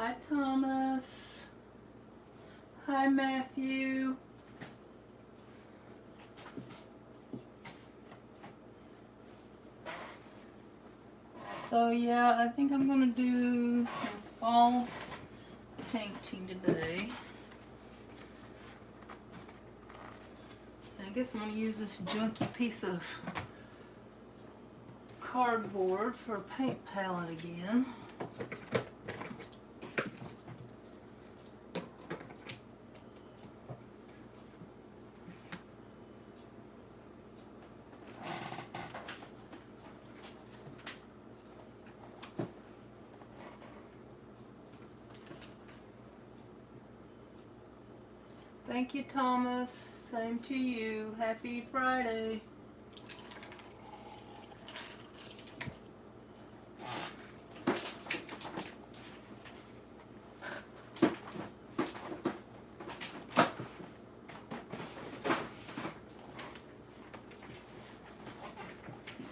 Hi, Thomas. Hi, Matthew. So yeah, I think I'm gonna do some fall painting today. I guess I'm gonna use this junky piece of cardboard for a paint palette again. Thank you, Thomas. Same to you. Happy Friday.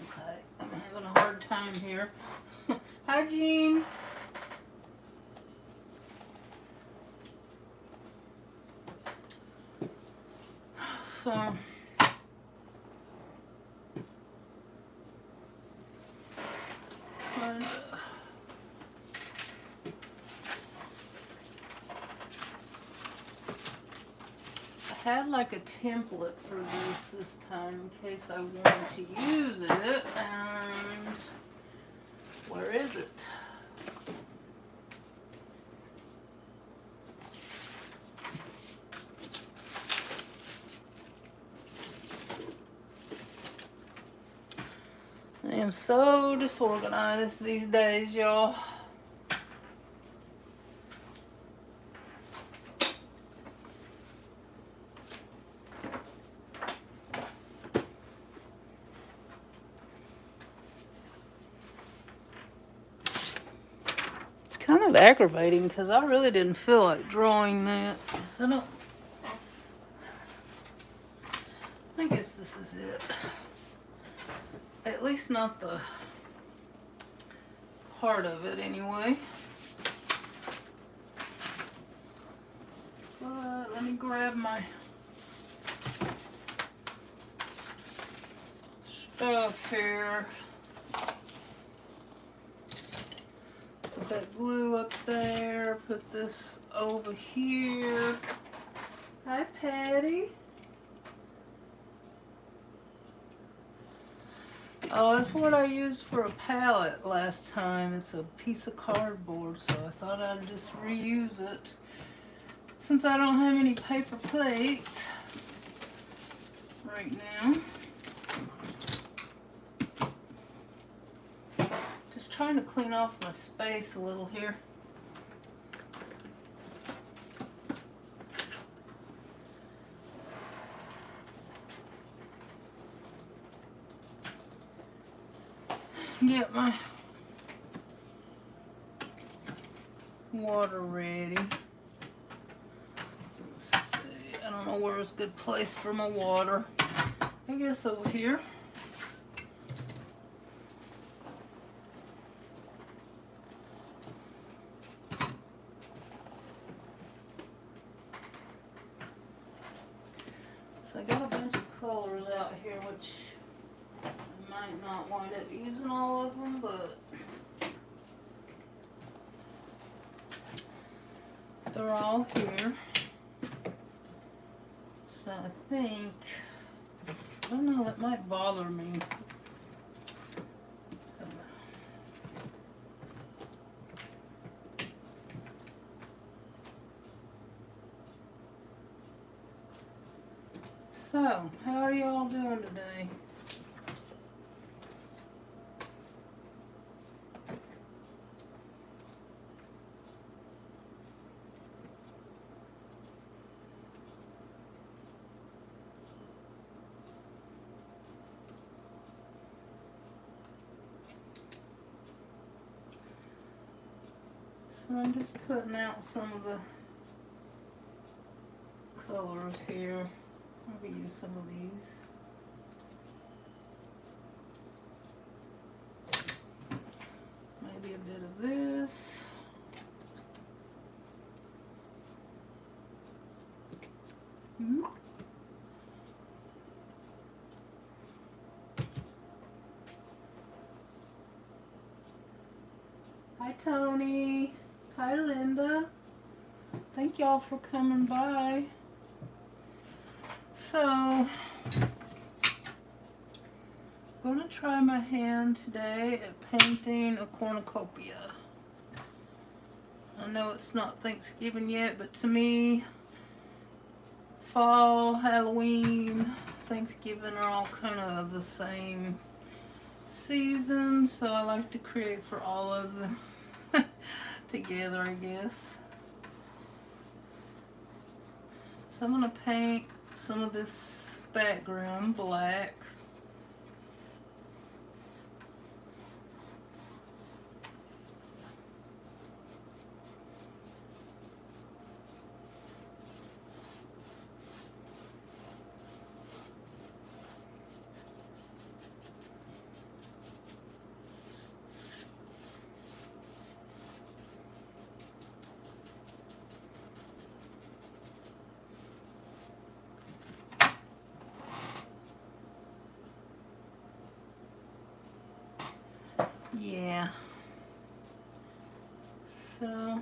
Okay, I'm having a hard time here. Hi, Jean. So, trying to, I had like a template for this time in case I wanted to use it, and where is it? I am so disorganized these days, y'all. It's kind of aggravating because I really didn't feel like drawing that. So I guess this is it. At least not the part of it anyway. But let me grab my stuff here. Put that glue up there. Put this over here. Hi, Patty. Oh, that's what I used for a palette last time. It's a piece of cardboard, so I thought I'd just reuse it. Since I don't have any paper plates right now. Just trying to clean off my space a little here. Get my water ready. Let's see, I don't know where's a good place for my water. I guess over here. So I got a bunch of colors out here, which I might not wind up using all of them, but they're all here. So I think, I don't know, that might bother me. So, how are y'all doing today? So I'm just putting out some of the colors here. Maybe use some of these. Maybe a bit of this. Hi, Tony. Hi, Linda. Thank y'all for coming by. So, I'm going to try my hand today at painting a cornucopia. I know it's not Thanksgiving yet, but to me, fall, Halloween, Thanksgiving are all kind of the same season, so I like to create for all of them together, I guess. So I'm going to paint some of this background black. Yeah. So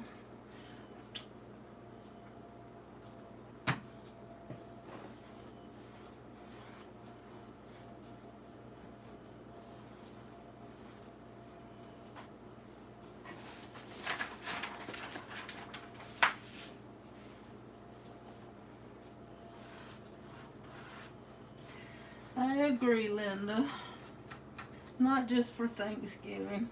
I agree, Linda. Not just for Thanksgiving.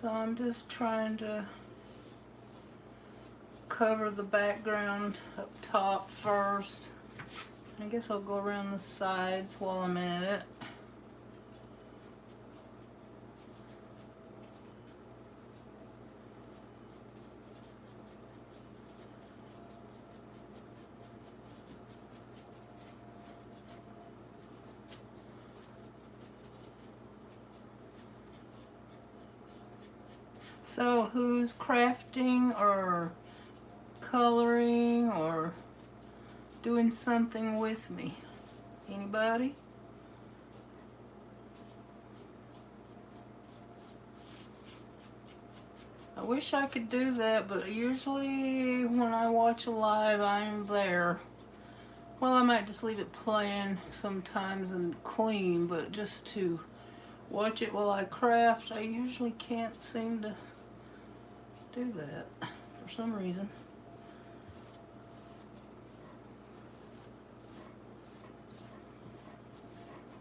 So I'm just trying to cover the background up top first. I guess I'll go around the sides while I'm at it. So who's crafting or coloring or doing something with me? Anybody? I wish I could do that, but usually when I watch a live, I'm there. Well, I might just leave it playing sometimes and clean, but just to watch it while I craft, I usually can't seem to do that for some reason.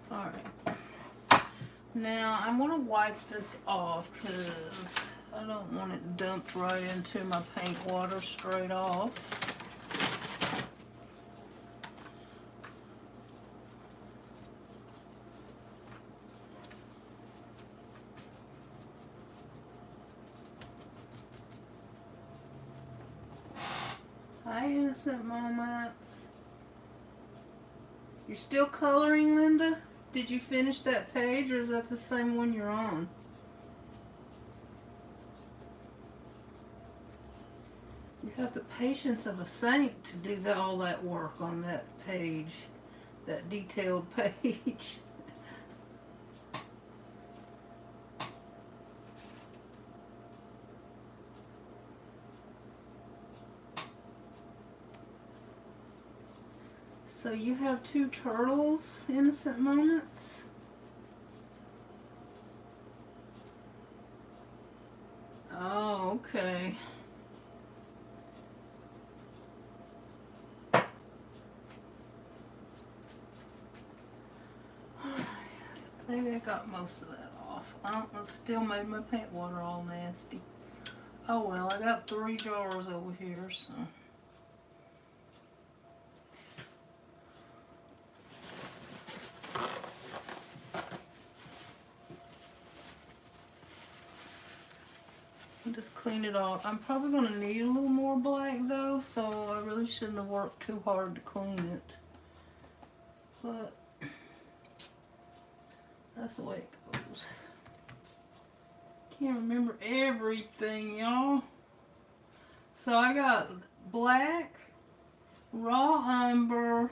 Alright. Now I'm going to wipe this off because I don't want it dumped right into my paint water straight off. Hi, Innocent Moments. You're still coloring, Linda? Did you finish that page, or is that the same one you're on? You have the patience of a saint to do all that work on that page, that detailed page. So you have two turtles, Innocent Moments? Oh, okay. Maybe I got most of that off. I still made my paint water all nasty. Oh well, I got 3 jars over here, so. Just clean it off. I'm probably going to need a little more black though, so I really shouldn't have worked too hard to clean it. but that's the way it goes. Can't remember everything, y'all. So I got black, raw umber,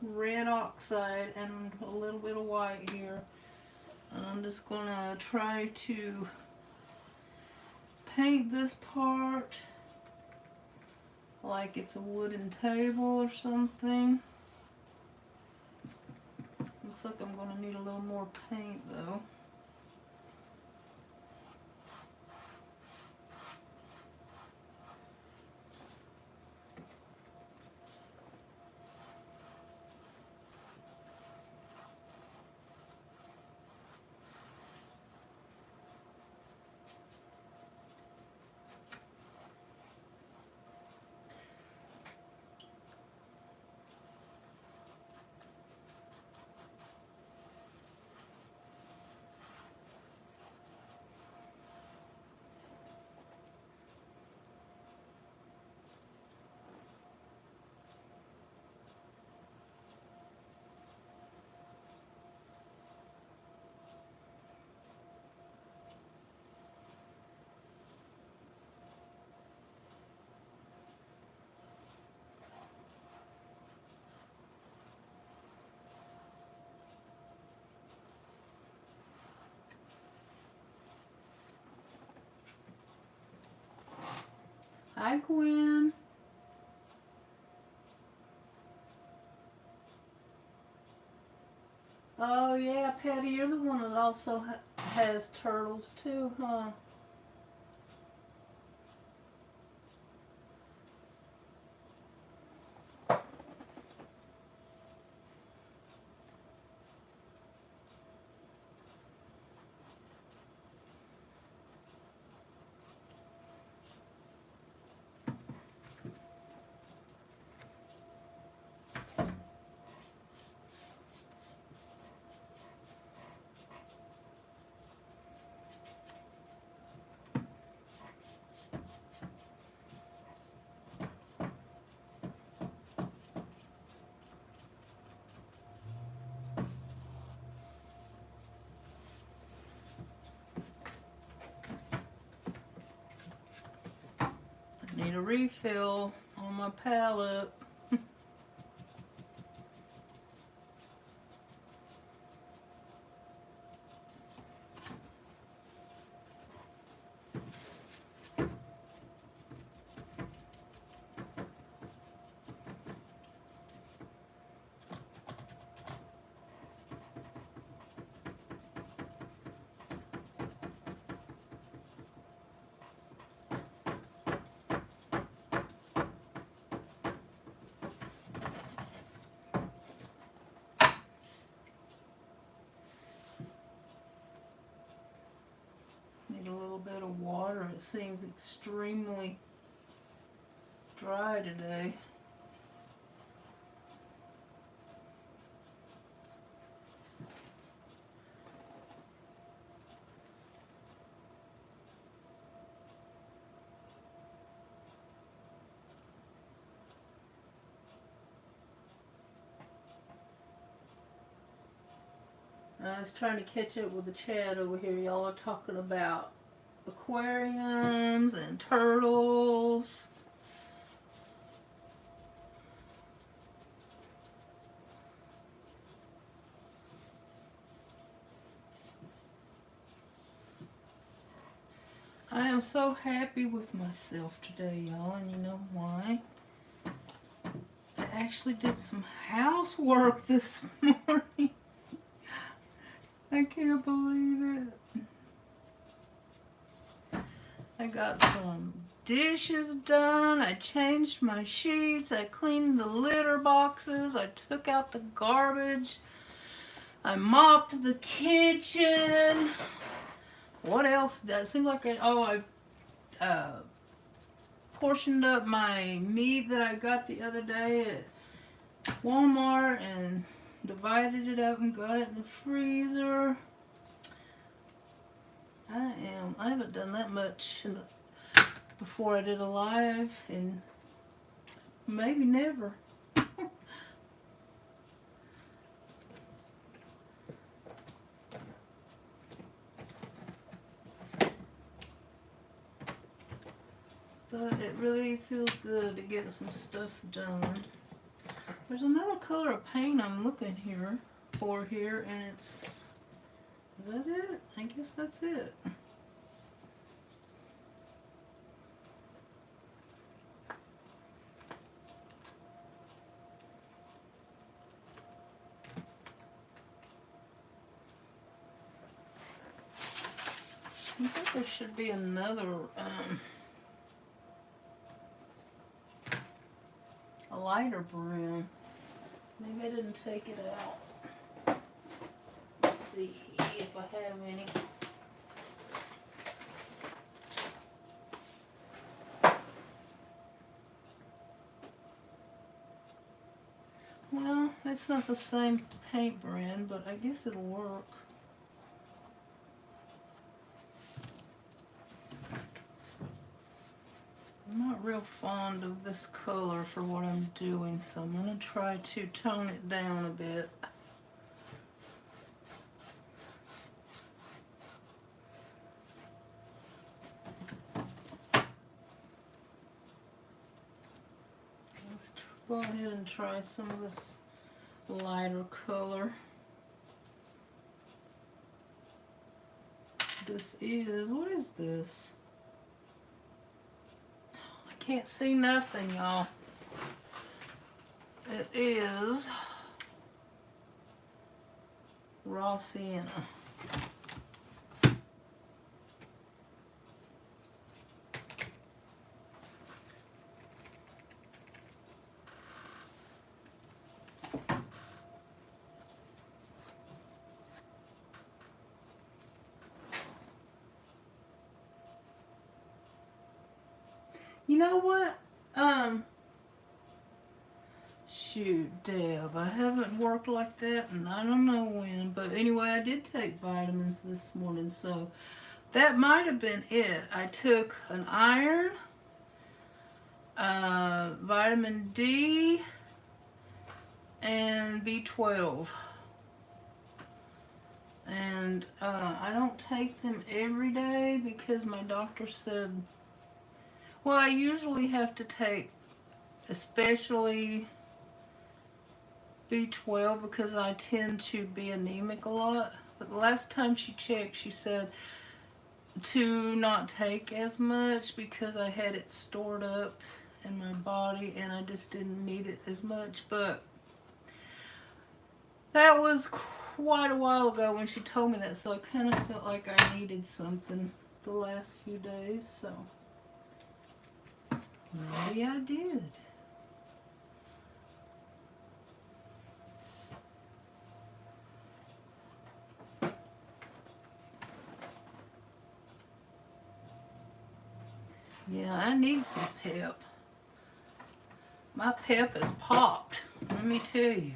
red oxide, and a little bit of white here. And I'm just gonna try to paint this part like it's a wooden table or something. Looks like I'm gonna need a little more paint though. Hi, Gwen. Oh yeah, Patty, you're the one that also has turtles too, huh? I need a refill on my palette. Need a little bit of water. It seems extremely dry today. I was trying to catch up with the chat over here. Y'all are talking about aquariums and turtles. I am so happy with myself today, y'all, and you know why? I actually did some housework this morning. I can't believe it. I got some dishes done. I changed my sheets. I cleaned the litter boxes. I took out the garbage. I mopped the kitchen. What else? That seemed like I portioned up my meat that I got the other day at Walmart and divided it up and got it in the freezer. I haven't done that much before I did a live, and maybe never. but it really feels good to get some stuff done. There's another color of paint I'm looking for here, and it's, is that it? I guess that's it. I think there should be another, a lighter brown. Maybe I didn't take it out. Let's see if I have any. Well, it's not the same paint brand, but I guess it'll work. I'm not real fond of this color for what I'm doing, so I'm going to try to tone it down a bit. Let's go ahead and try some of this lighter color. This is, what is this? Can't see nothing, y'all. It is raw sienna. You know what? Shoot, Deb, I haven't worked like that and I don't know when, but anyway, I did take vitamins this morning, so that might have been it. I took an iron, vitamin D, and B12. And I don't take them every day because my doctor said, well, I usually have to take especially B12 because I tend to be anemic a lot. But the last time she checked, she said to not take as much because I had it stored up in my body and I just didn't need it as much. But that was quite a while ago when she told me that, so I kind of felt like I needed something the last few days, so maybe I did. Yeah, I need some pep. My pep is popped, let me tell you.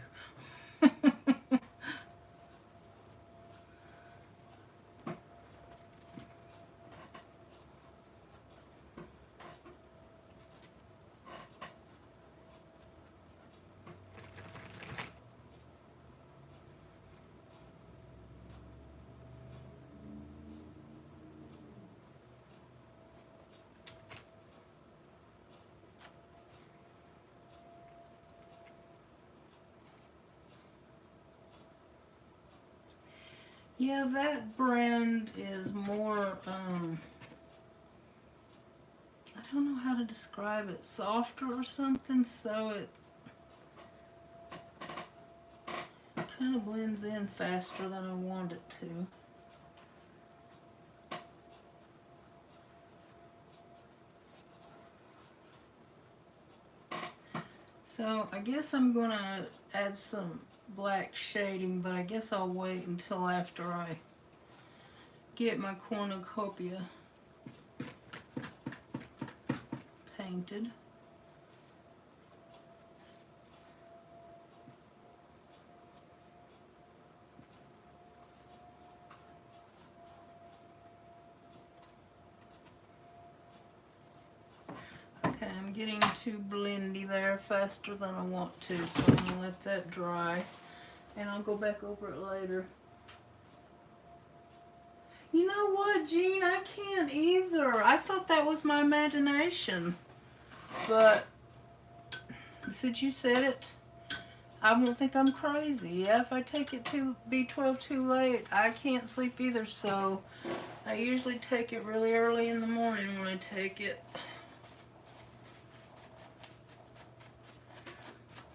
Yeah, that brand is more, I don't know how to describe it, softer or something, so it kind of blends in faster than I want it to. So I guess I'm going to add some black shading, but I guess I'll wait until after I get my cornucopia painted. Okay, I'm getting too blendy there faster than I want to, so I'm going to let that dry and I'll go back over it later. You know what? what, Jean? I can't either. I thought that was my imagination. But since you said it, I won't think I'm crazy. Yeah, if I take it to B12 too late, I can't sleep either. So I usually take it really early in the morning when I take it.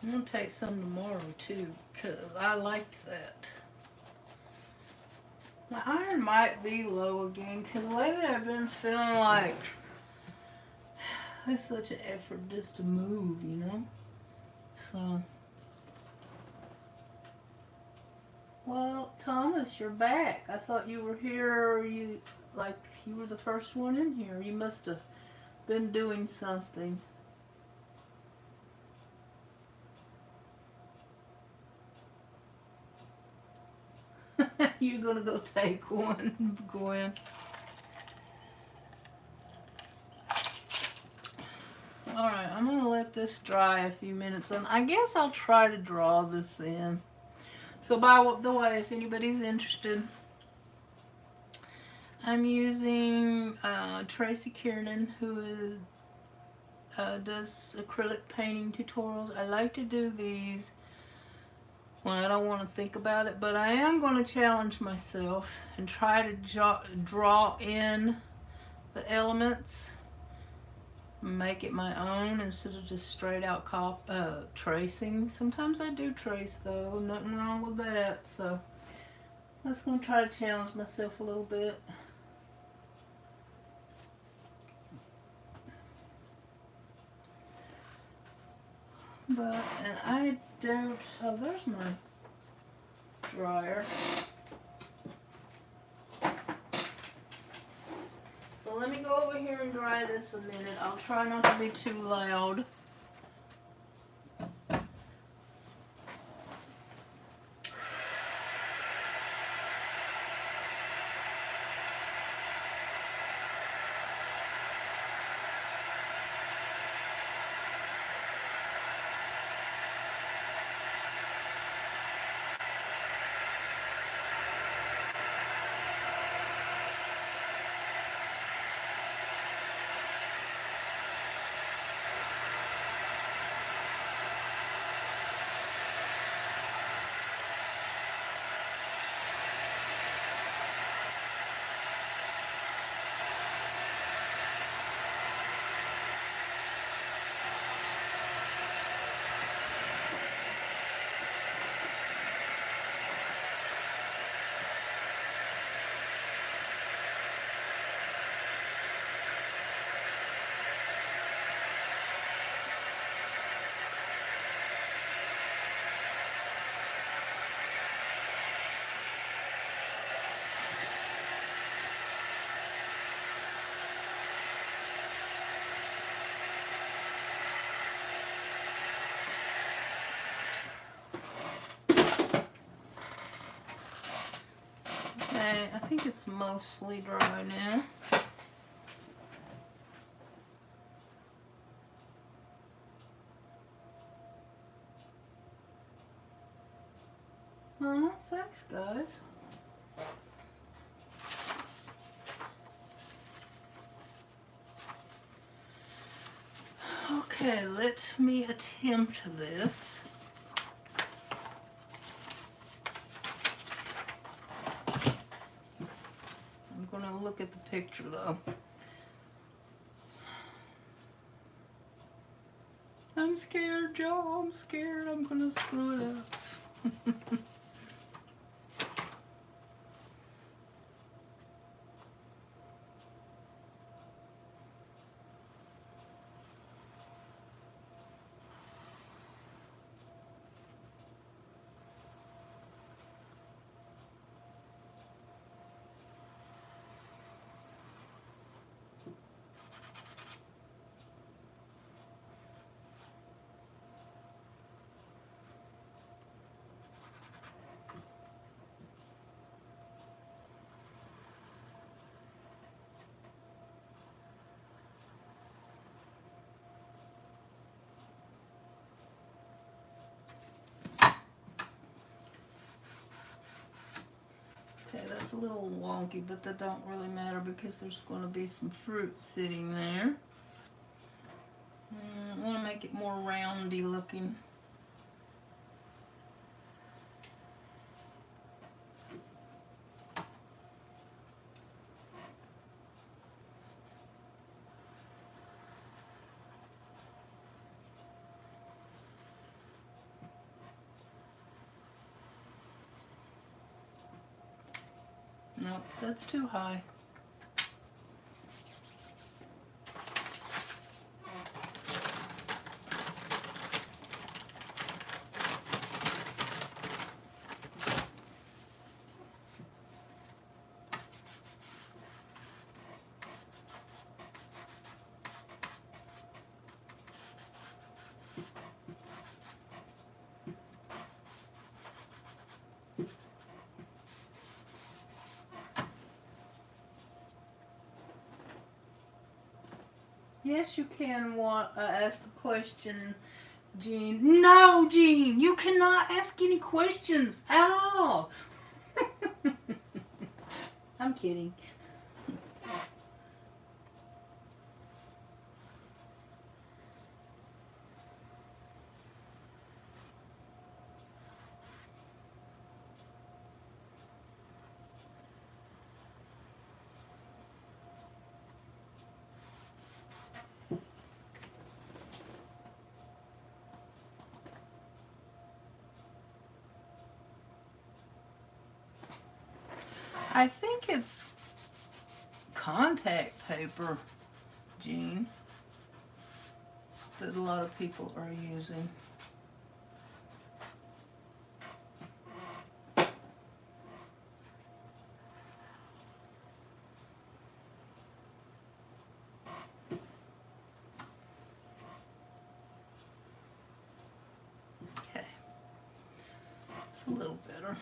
I'm going to take some tomorrow too, because I liked that. My iron might be low again, because lately I've been feeling like it's such an effort just to move, you know? So, well, Thomas, you're back. I thought you were here, or you were the first one in here. You must have been doing something. You're gonna go take one, Gwen. Alright, I'm gonna let this dry a few minutes, and I guess I'll try to draw this in. So by the way, if anybody's interested, I'm using Tracy Kiernan, who is does acrylic painting tutorials. I like to do these when I don't want to think about it, but I am going to challenge myself and try to draw in the elements, make it my own instead of just straight out tracing. Sometimes I do trace though, nothing wrong with that, so I'm just going to try to challenge myself a little bit. But, and I don't, oh, there's my dryer. So let me go over here and dry this a minute. I'll try not to be too loud. Okay, I think it's mostly dry now. Oh, thanks guys. Okay, let me attempt this. I'm gonna look at the picture though. I'm scared, Joe. I'm scared I'm gonna screw it up. It's a little wonky, but that don't really matter because there's going to be some fruit sitting there. I want to make it more roundy looking. Nope, that's too high. Yes, you can ask a question, Jean. No, Jean, you cannot ask any questions at all. I'm kidding. I think it's contact paper, Jean, that a lot of people are using. Okay, it's a little better.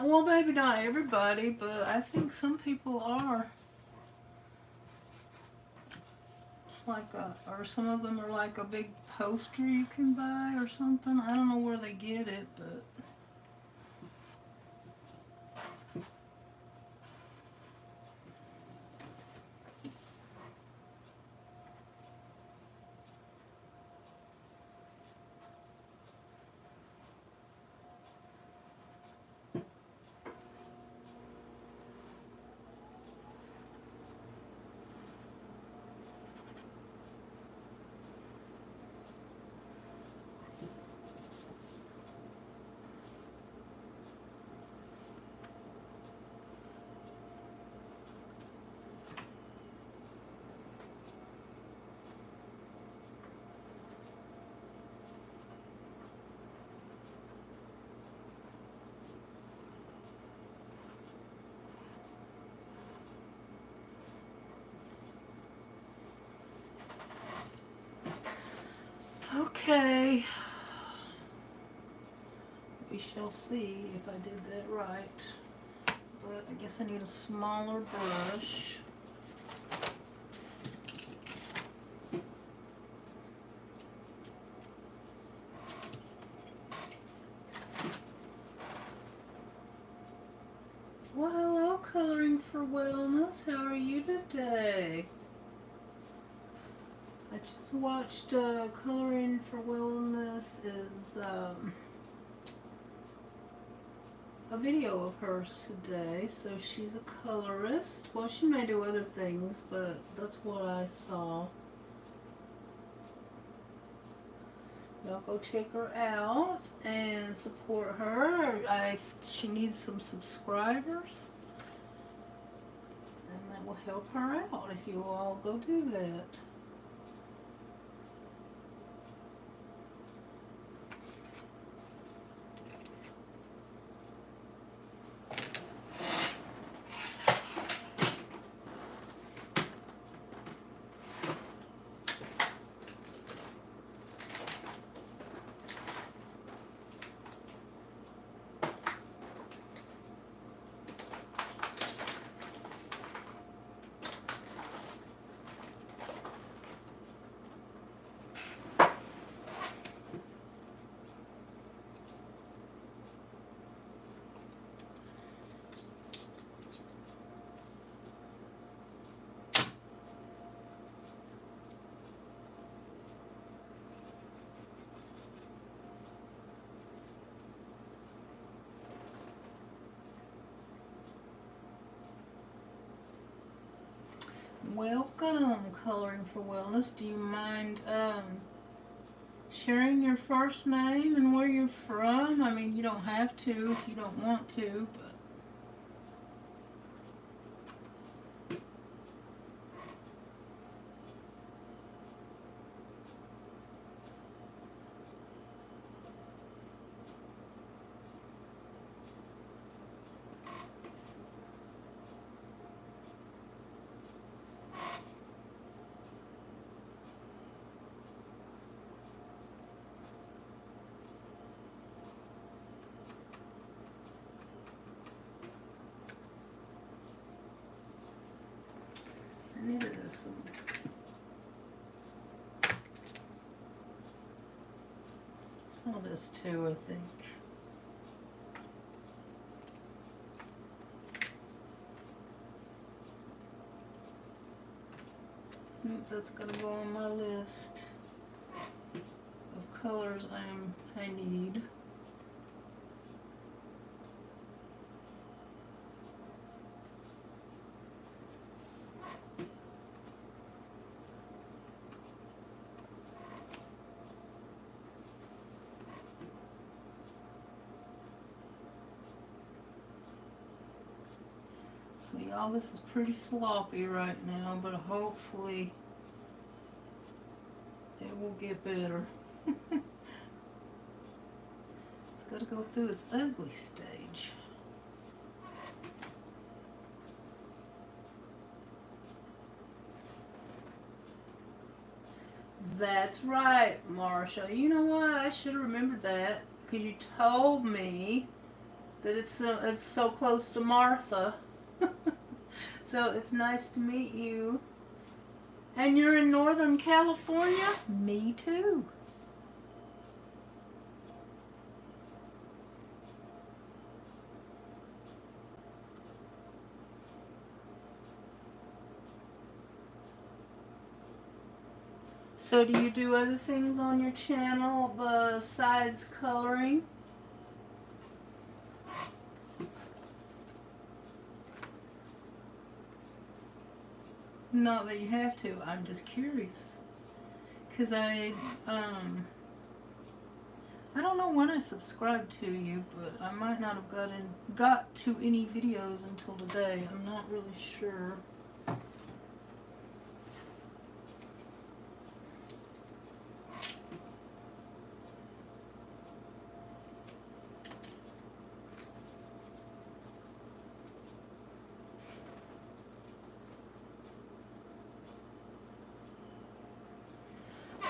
Well, maybe not everybody, but I think some people are. It's like or some of them are like a big poster you can buy or something. I don't know where they get it, but. Okay. We shall see if I did that right. But I guess I need a smaller brush. Well, hello, Coloring for Wellness. How are you today? I just watched Coloring for Wellness is a video of hers today. So she's a colorist. Well, she may do other things, but that's what I saw. Y'all go check her out and support her. She needs some subscribers, and that will help her out if you all go do that. Welcome, Coloring for Wellness. Do you mind sharing your first name and where you're from? I mean, you don't have to if you don't want to, but I needed some of this too, I think. That's gonna go on my list of colors I need. So y'all, this is pretty sloppy right now, but hopefully it will get better. It's got to go through its ugly stage. That's right, Marcia. You know what? I should have remembered that because you told me that it's so close to Martha. So it's nice to meet you. And you're in Northern California? Me too. So do you do other things on your channel besides coloring? Not that you have to. I'm just curious. Because I don't know when I subscribed to you, but I might not have got to any videos until today. I'm not really sure.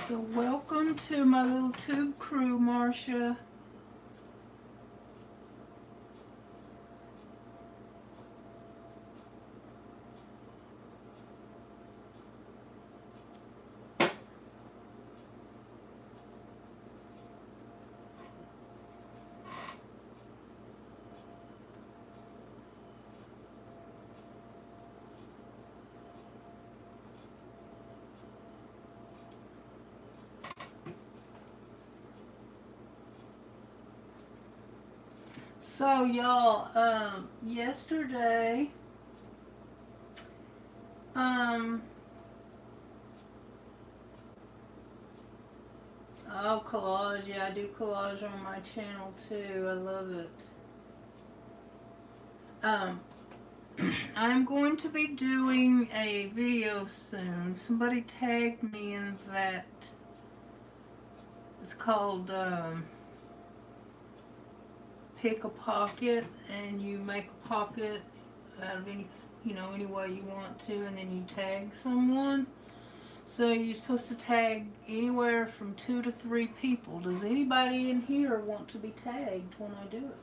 So welcome to my little tube crew, Marcia. So y'all, yesterday, oh, collage, yeah, I do collage on my channel too, I love it. I'm going to be doing a video soon. Somebody tagged me in that. It's called, pick a pocket, and you make a pocket out of any way you want to, and then you tag someone. So you're supposed to tag anywhere from 2 to 3 people. Does anybody in here want to be tagged when I do it?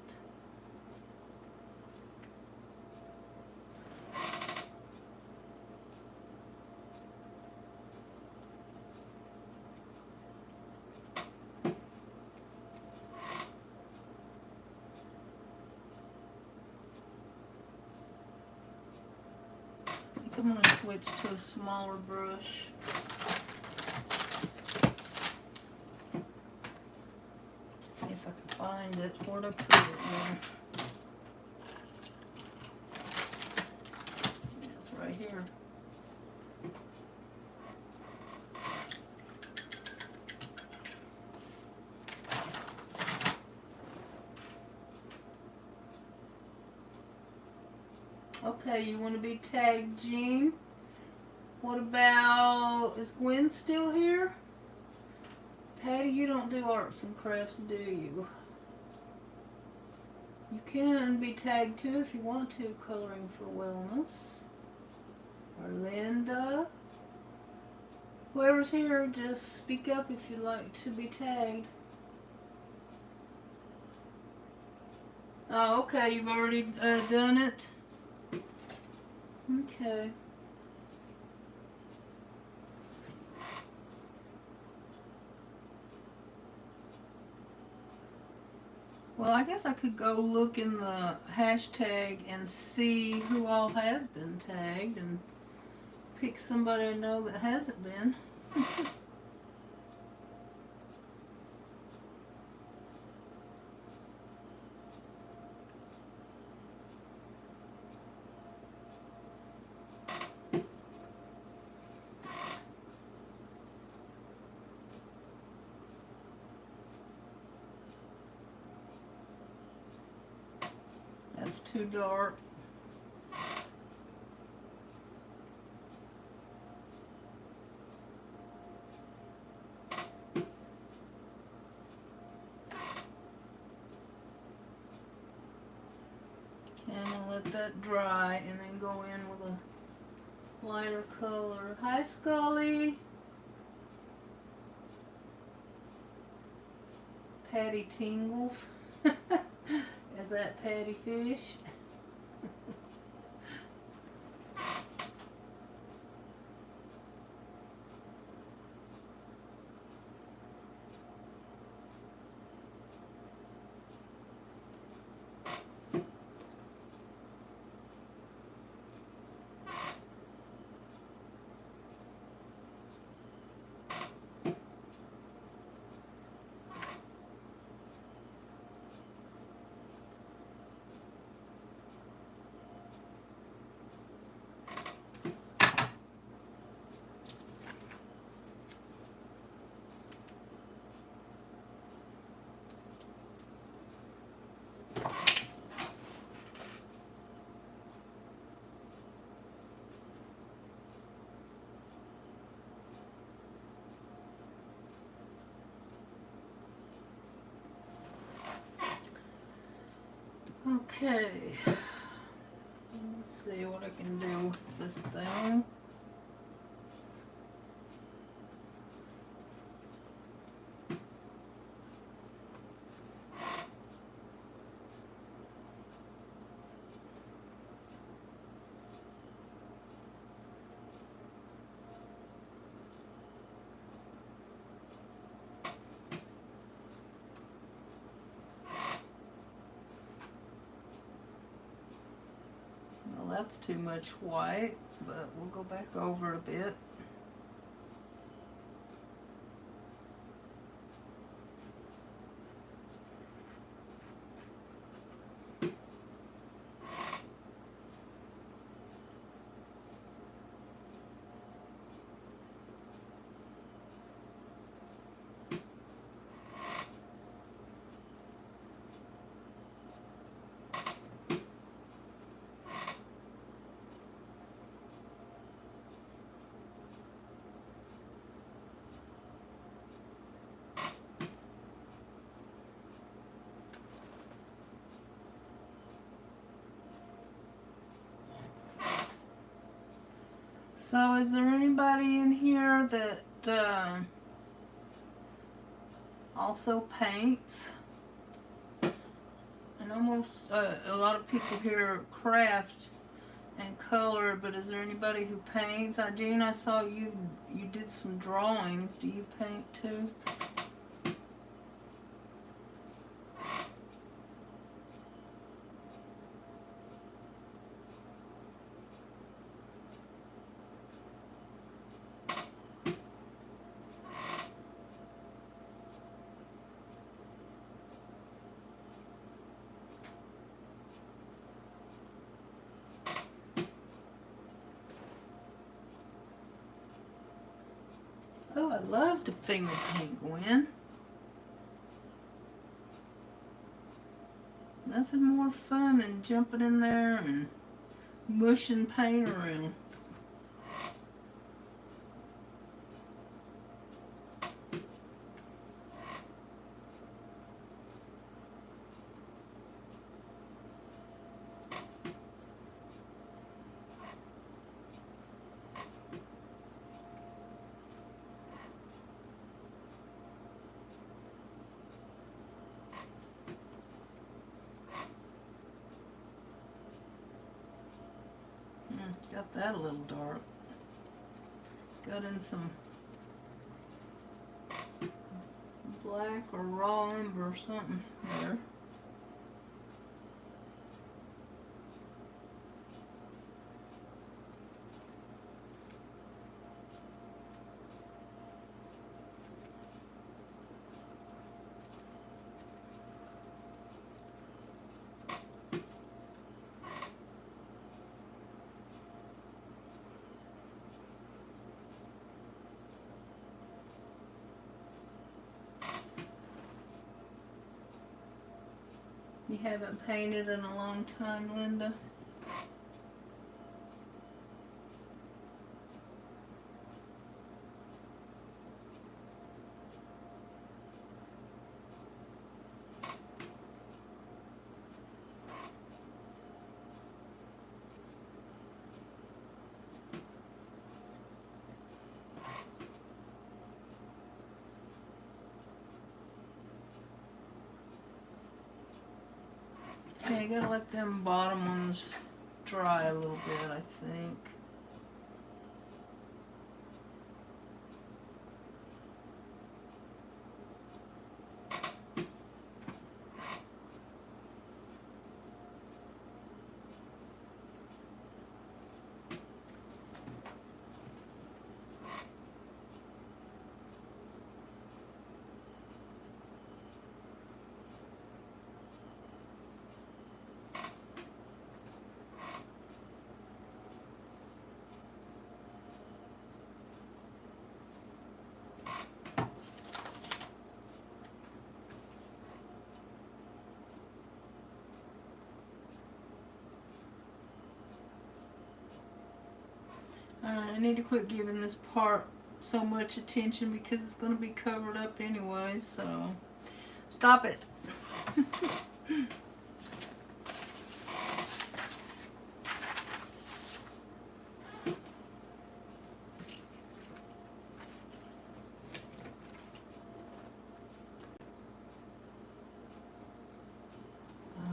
I'm going to switch to a smaller brush. See if I can find it. Where'd I put it now? Yeah, it's right here. Okay, you want to be tagged, Jean? What about, is Gwen still here? Patty, you don't do arts and crafts, do you? You can be tagged too if you want to, coloring for wellness. Or Linda. Whoever's here, just speak up if you'd like to be tagged. Oh, okay, you've already done it? Okay. Well, I guess I could go look in the hashtag and see who all has been tagged and pick somebody I know that hasn't been. That's too dark. Okay, I'm gonna let that dry and then go in with a lighter color. Hi, Scully. Patty Tingles. Is that Patty Fish? Okay. Let's see what I can do with this thing. Well, that's too much white, but we'll go back over a bit. So is there anybody in here that also paints? And almost a lot of people here craft and color, but is there anybody who paints? Jean, I saw you did some drawings. Do you paint too? Oh, I love to finger paint, Gwen. Nothing more fun than jumping in there and mush and paint around. Got that a little dark. Got in some black or raw umber or something there. You haven't painted in a long time, Linda? Yeah, you gotta let them bottom ones dry a little bit, I think. I need to quit giving this part so much attention because it's going to be covered up anyway, so stop it.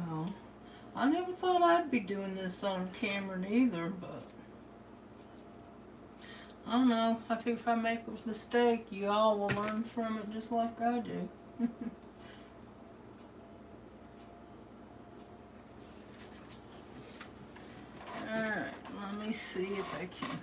Oh, I never thought I'd be doing this on camera neither, but I don't know. I figure if I make a mistake, you all will learn from it just like I do. Alright, let me see if I can.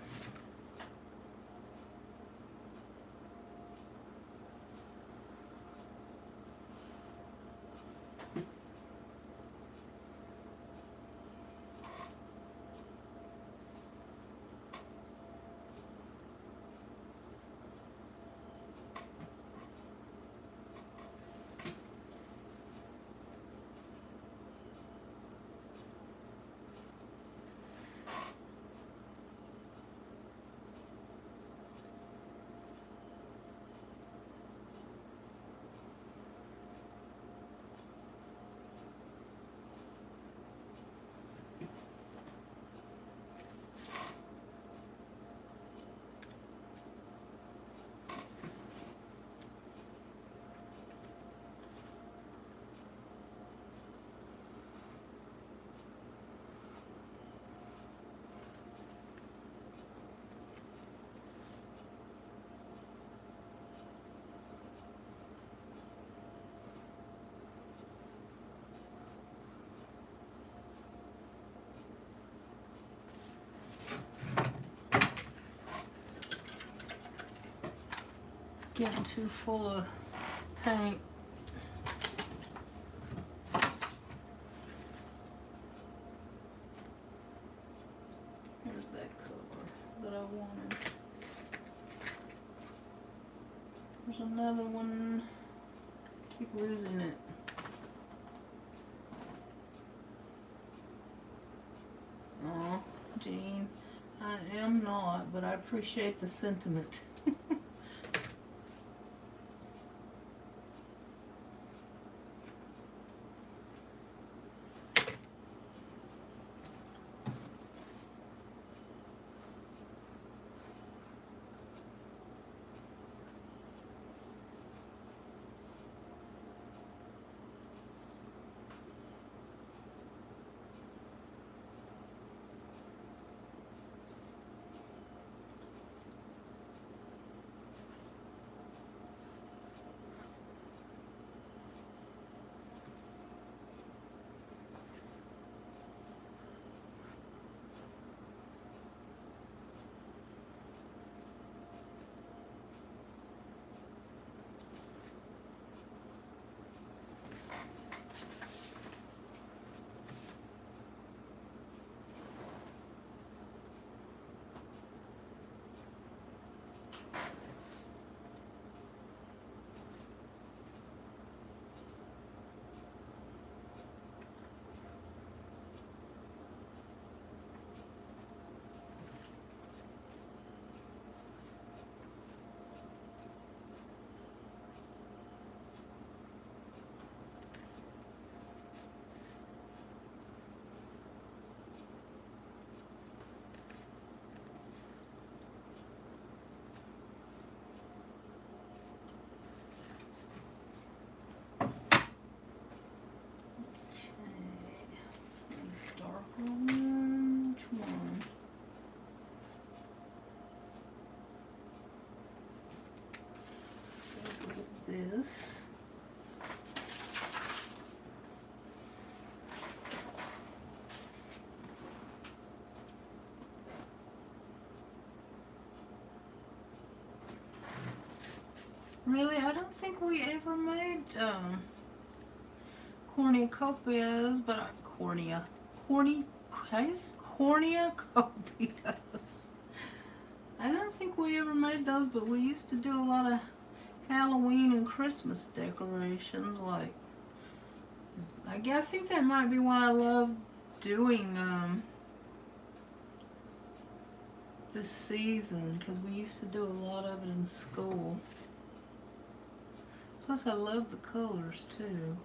Getting too full of paint. Here's that color that I wanted. There's another one. Keep losing it. Aw. I am not, but I appreciate the sentiment. Dark orange one. Go with this. Really, I don't think we ever made cornucopias, but cornucopias. I don't think we ever made those, but we used to do a lot of Halloween and Christmas decorations. Like, I think that might be why I love doing this season, because we used to do a lot of it in school. Plus, I love the colors too.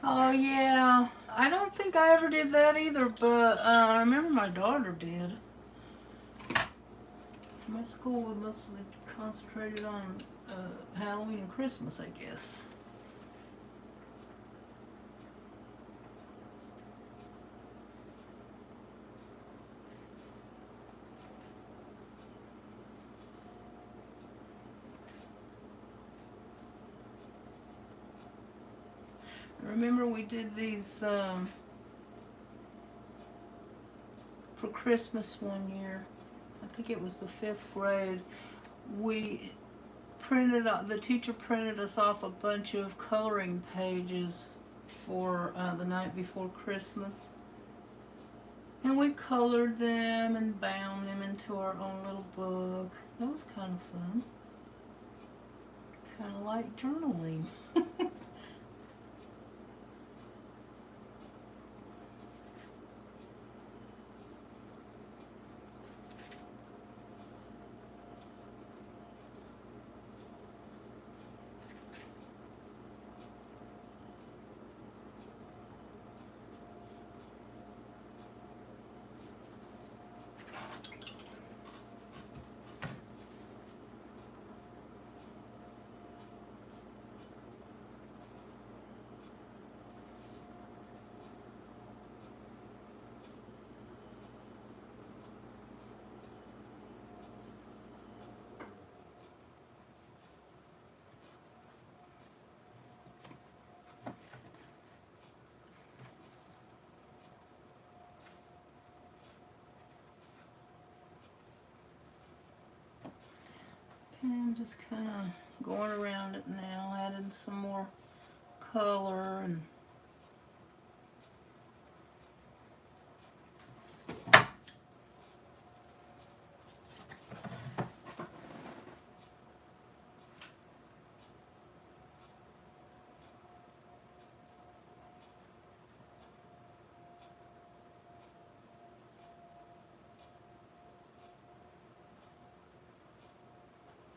Oh yeah, I don't think I ever did that either, but I remember my daughter did. My school was mostly concentrated on Halloween and Christmas, I guess. I remember we did these for Christmas one year. I think it was the 5th grade. We the teacher printed us off a bunch of coloring pages for the night before Christmas. And we colored them and bound them into our own little book. That was kind of fun. Kind of like journaling. I'm just kind of going around it now, adding some more color and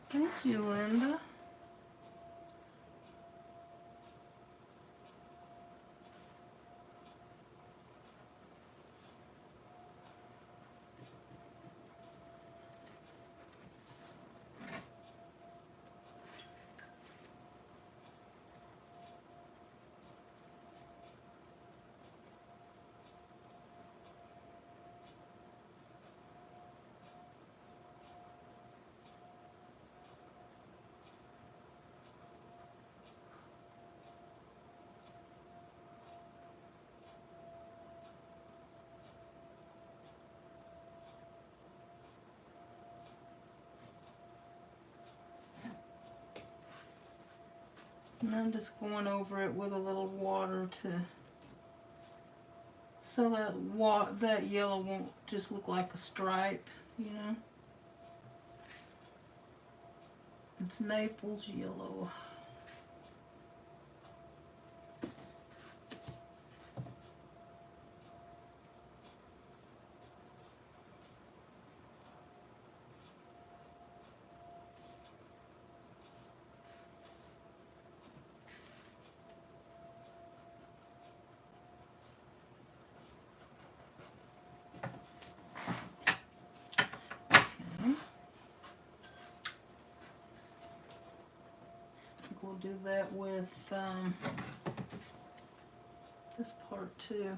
thank you, Linda. And I'm just going over it with a little water so that yellow won't just look like a stripe, you know. It's Naples yellow. Okay. I think we'll do that with this part too.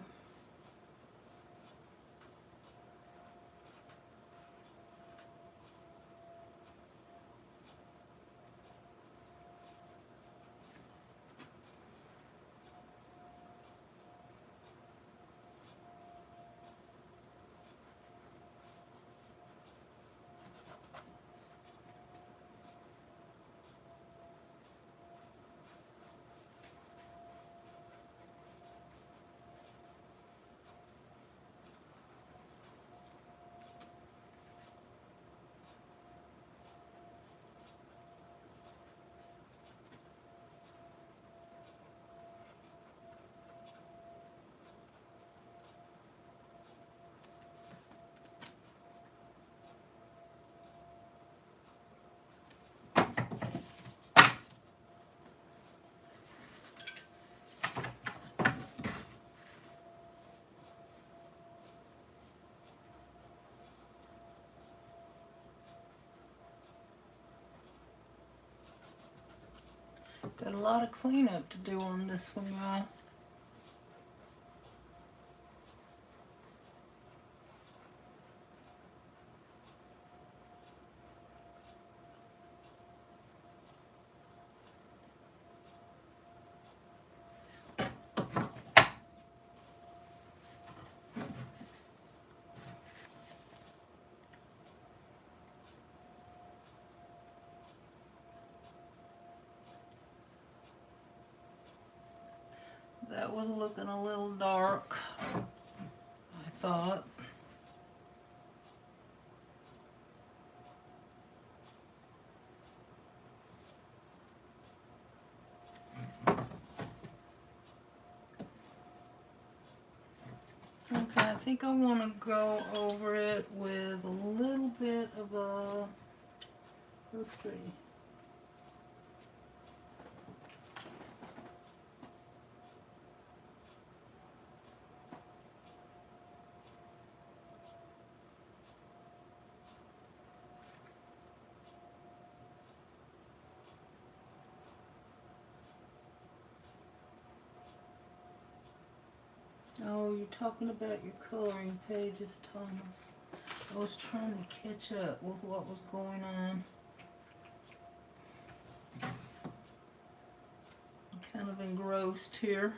Got a lot of cleanup to do on this one, y'all. That was looking a little dark, I thought. Okay, I think I want to go over it with a little bit of a, let's see. Oh, you're talking about your coloring pages, Thomas. I was trying to catch up with what was going on. I'm kind of engrossed here.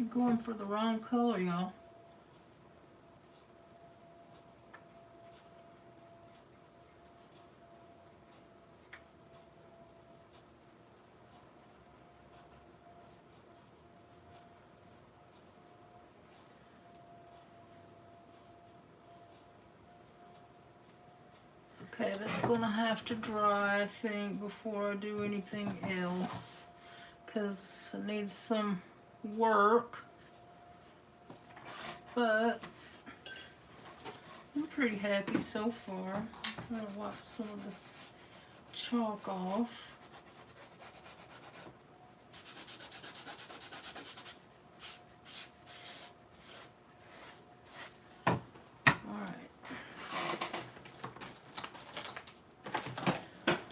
keep going for the wrong color, y'all. Okay, that's gonna have to dry, I think, before I do anything else, because it needs some work, but I'm pretty happy so far. I'm gonna wipe some of this chalk off.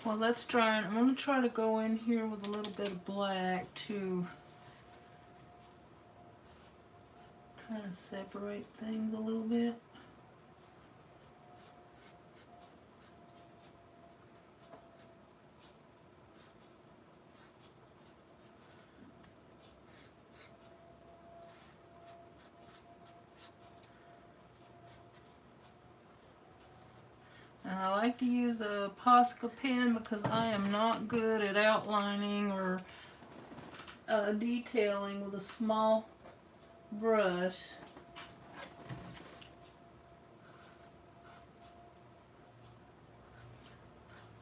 Well, that's drying. I'm going to try to go in here with a little bit of black to kind of separate things a little bit. And I like to use a Posca pen because I am not good at outlining or detailing with a small brush.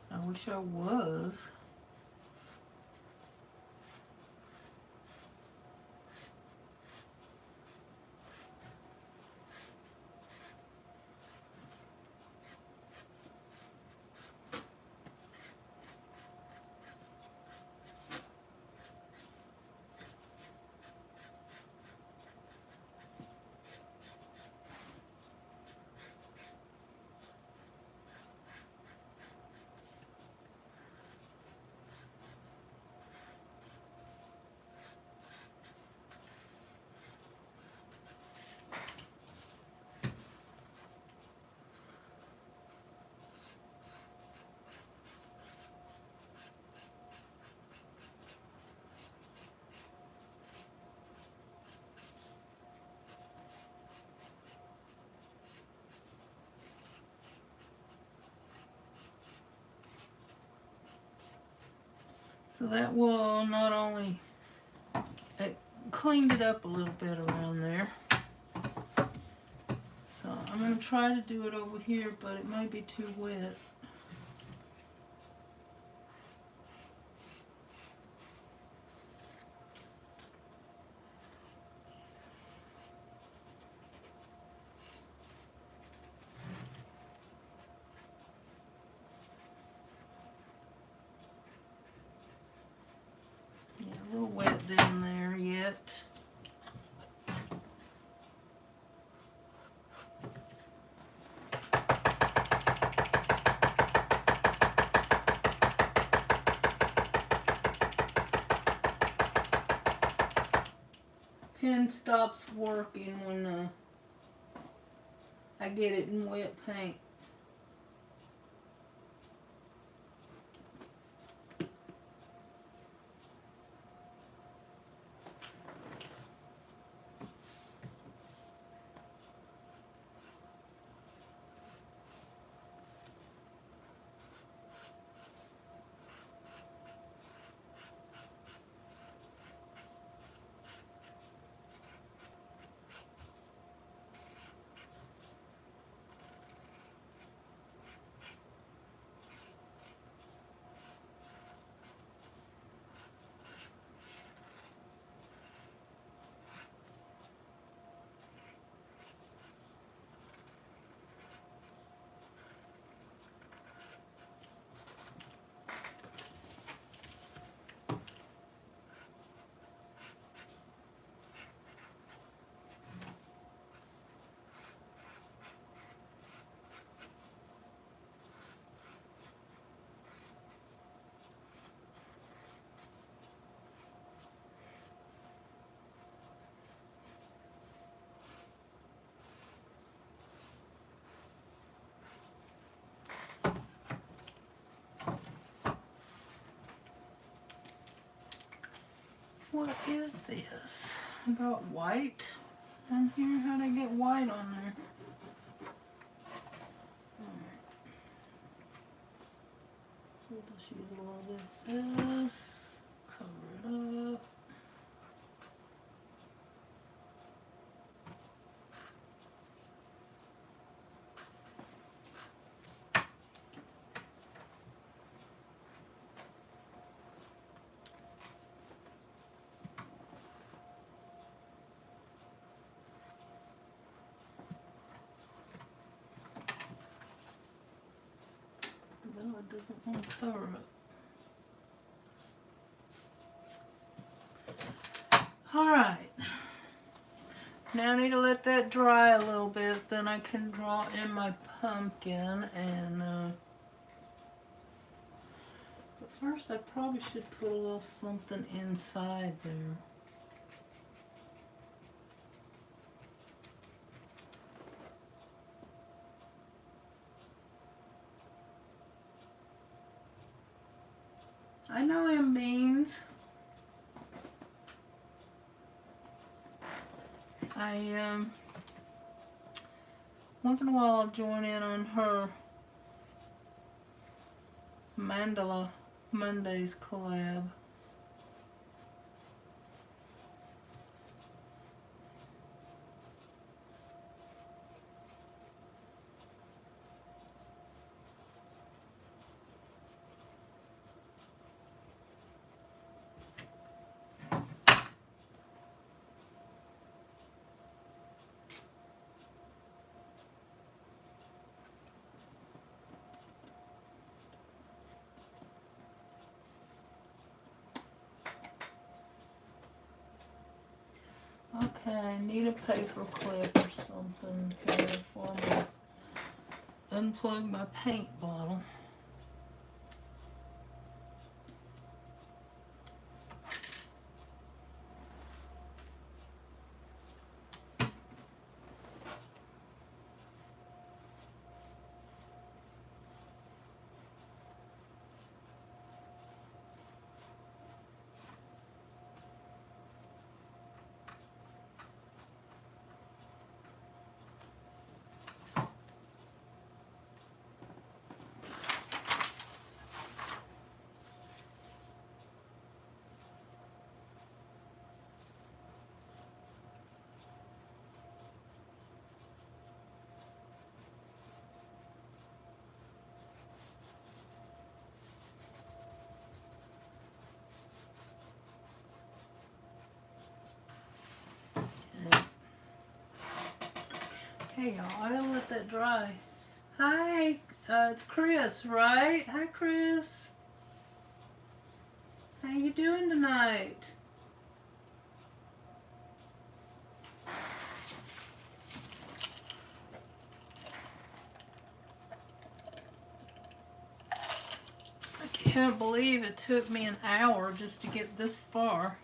I wish I was. So that will not only, it cleaned it up a little bit around there. So I'm going to try to do it over here, but it might be too wet. Yeah, a little wet down there yet. Pen stops working when I get it in wet paint. What is this? I got white on here. How'd I get white on there? Alright. We'll just use a little bit of this. Cover it up. No, it doesn't want to cover it. Alright. Now I need to let that dry a little bit, then I can draw in my pumpkin. And but first I probably should put a little something inside there. I know him, Beans. Once in a while I'll join in on her Mandala Mondays collab. Okay, I need a paper clip or something here for me. Unplug my paint bottle. Okay, y'all, I gotta let that dry. Hi, it's Chris, right? Hi, Chris. How you doing tonight? I can't believe it took me an hour just to get this far.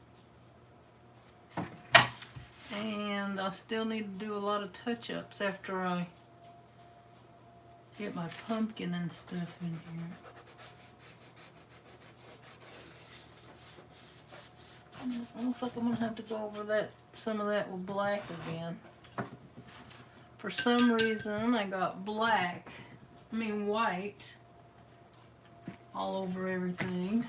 And I still need to do a lot of touch-ups after I get my pumpkin and stuff in here. It looks like I'm gonna have to go over some of that with black again. For some reason, I got white all over everything.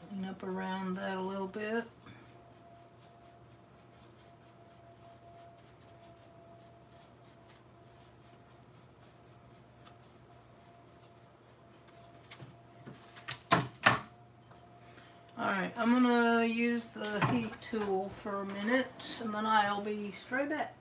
Clean up around that a little bit. Alright, I'm gonna use the heat tool for a minute and then I'll be straight back.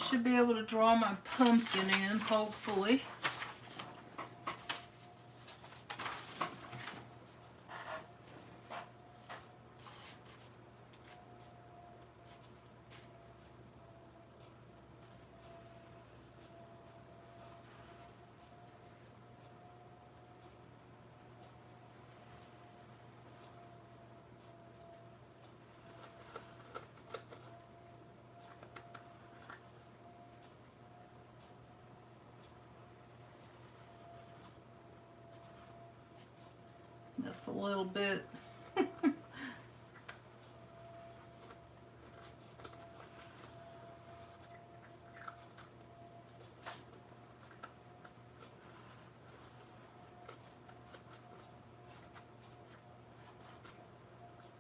should be able to draw my pumpkin in, hopefully. That's a little bit.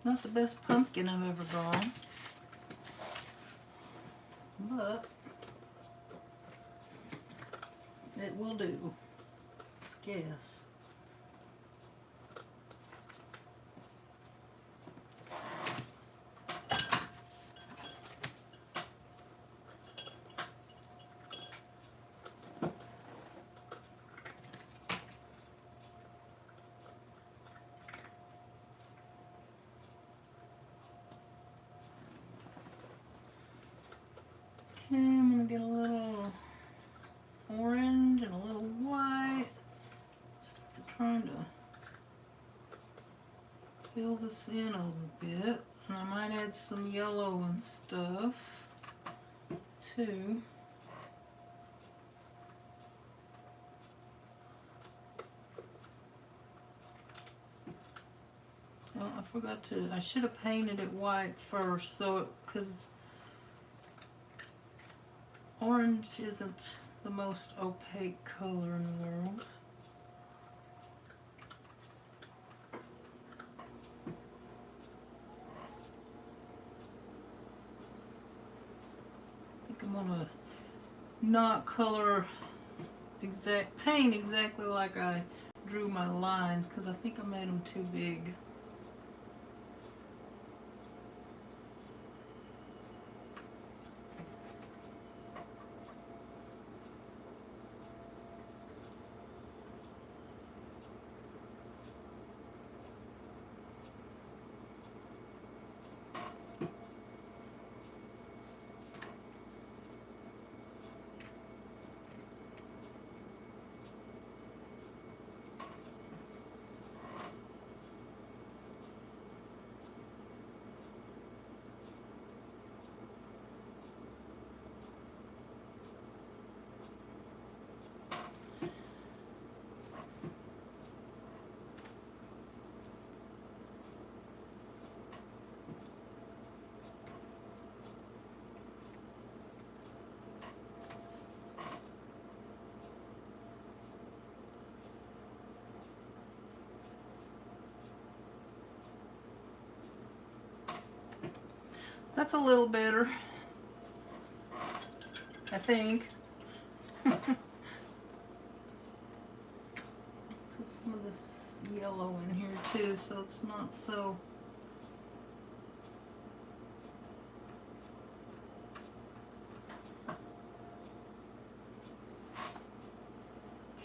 Not the best pumpkin I've ever drawn, but it will do, guess. Okay, I'm gonna get a little orange and a little white. Trying to fill this in a little bit, and I might add some yellow and stuff too. Oh, I forgot to, I should have painted it white first, so because orange isn't the most opaque color in the world. I think I'm gonna not paint exactly like I drew my lines, because I think I made them too big. That's a little better, I think. Put some of this yellow in here too, so it's not so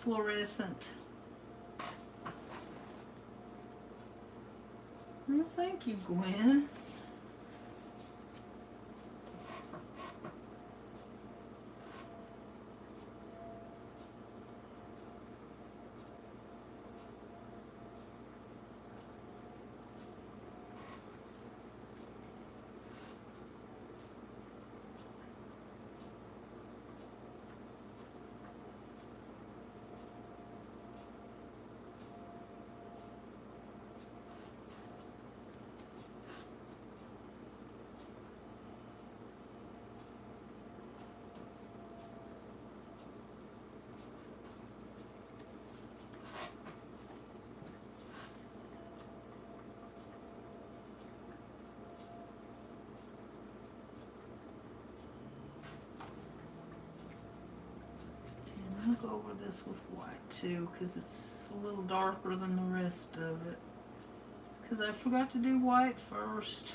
fluorescent. Well, thank you, Gwen. I'm gonna go over this with white too, because it's a little darker than the rest of it. Because I forgot to do white first.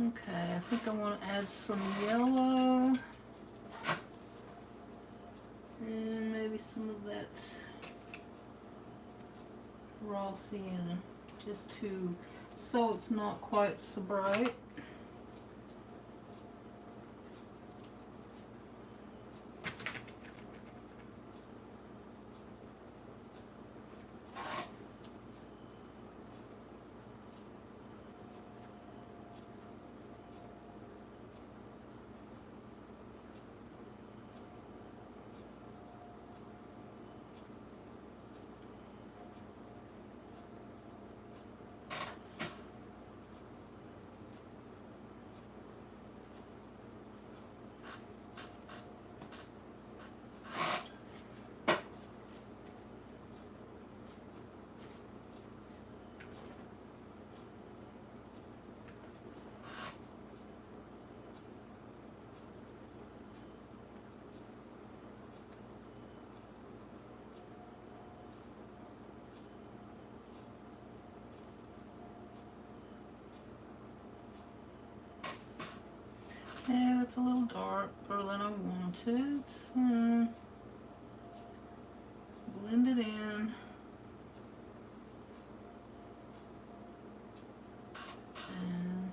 Okay, I think I want to add some yellow and maybe some of that raw sienna, just to so it's not quite so bright. Yeah, it's a little darker than I wanted, so blend it in. And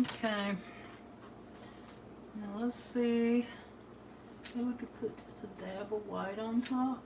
okay, now let's see. Maybe we could put just a dab of white on top.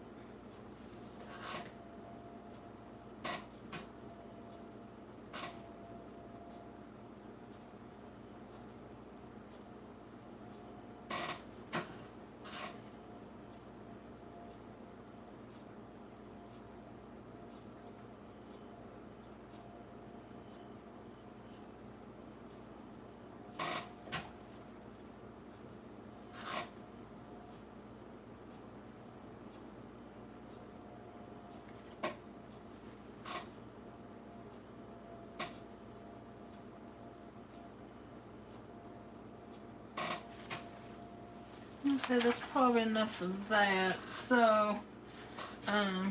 Okay, that's probably enough of that. So, I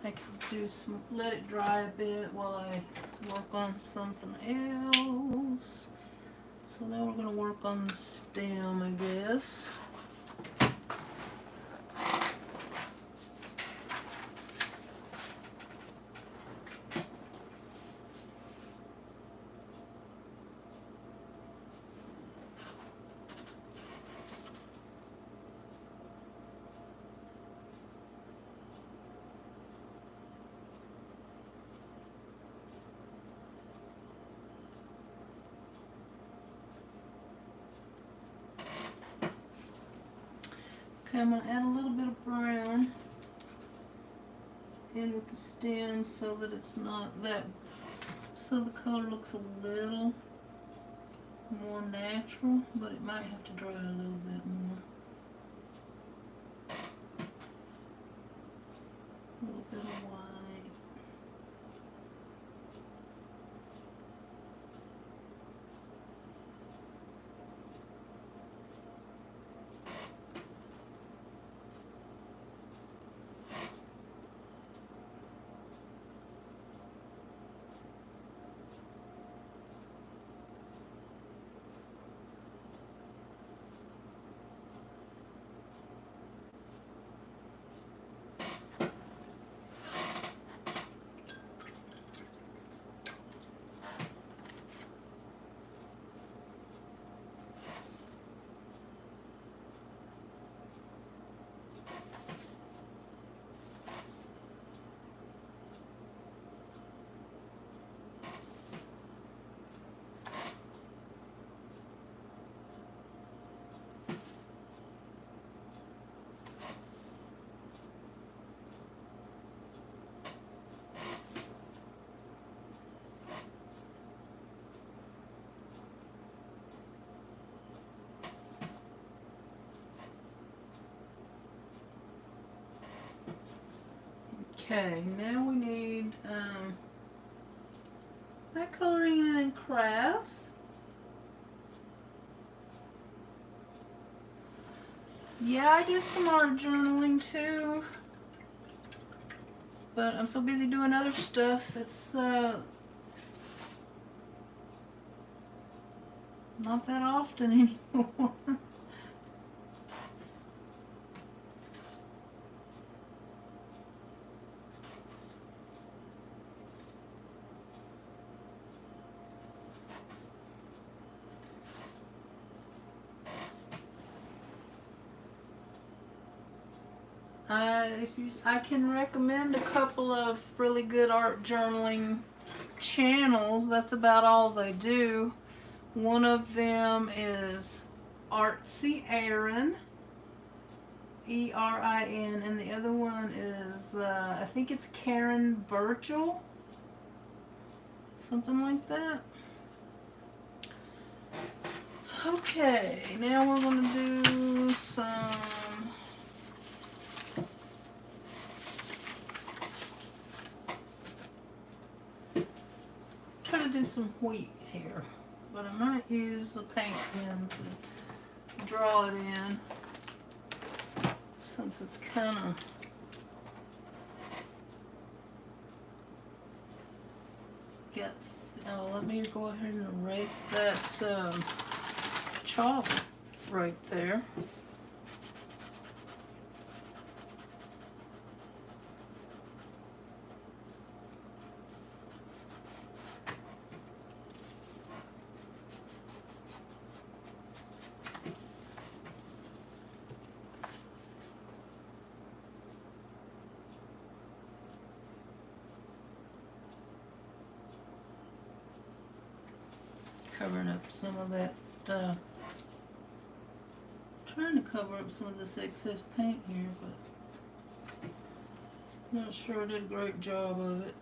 can do some, let it dry a bit while I work on something else. So now we're gonna work on the stem, I guess. Okay, I'm gonna add a little bit of brown in with the stem so that it's not that, so the color looks a little more natural, but it might have to dry a little bit more. A little bit of white. Okay, now we need that coloring and crafts. Yeah, I do some art journaling too, but I'm so busy doing other stuff, it's not that often anymore. I can recommend a couple of really good art journaling channels. That's about all they do. One of them is Artsy Erin, Erin, and the other one is I think it's Karen Burchell, something like that. Okay, now we're going to do some some wheat here, but I might use the paint pen to draw it in since it's kind of got. Oh, let me go ahead and erase that chalk right there. Covering up some of that, trying to cover up some of this excess paint here, but not sure I did a great job of it.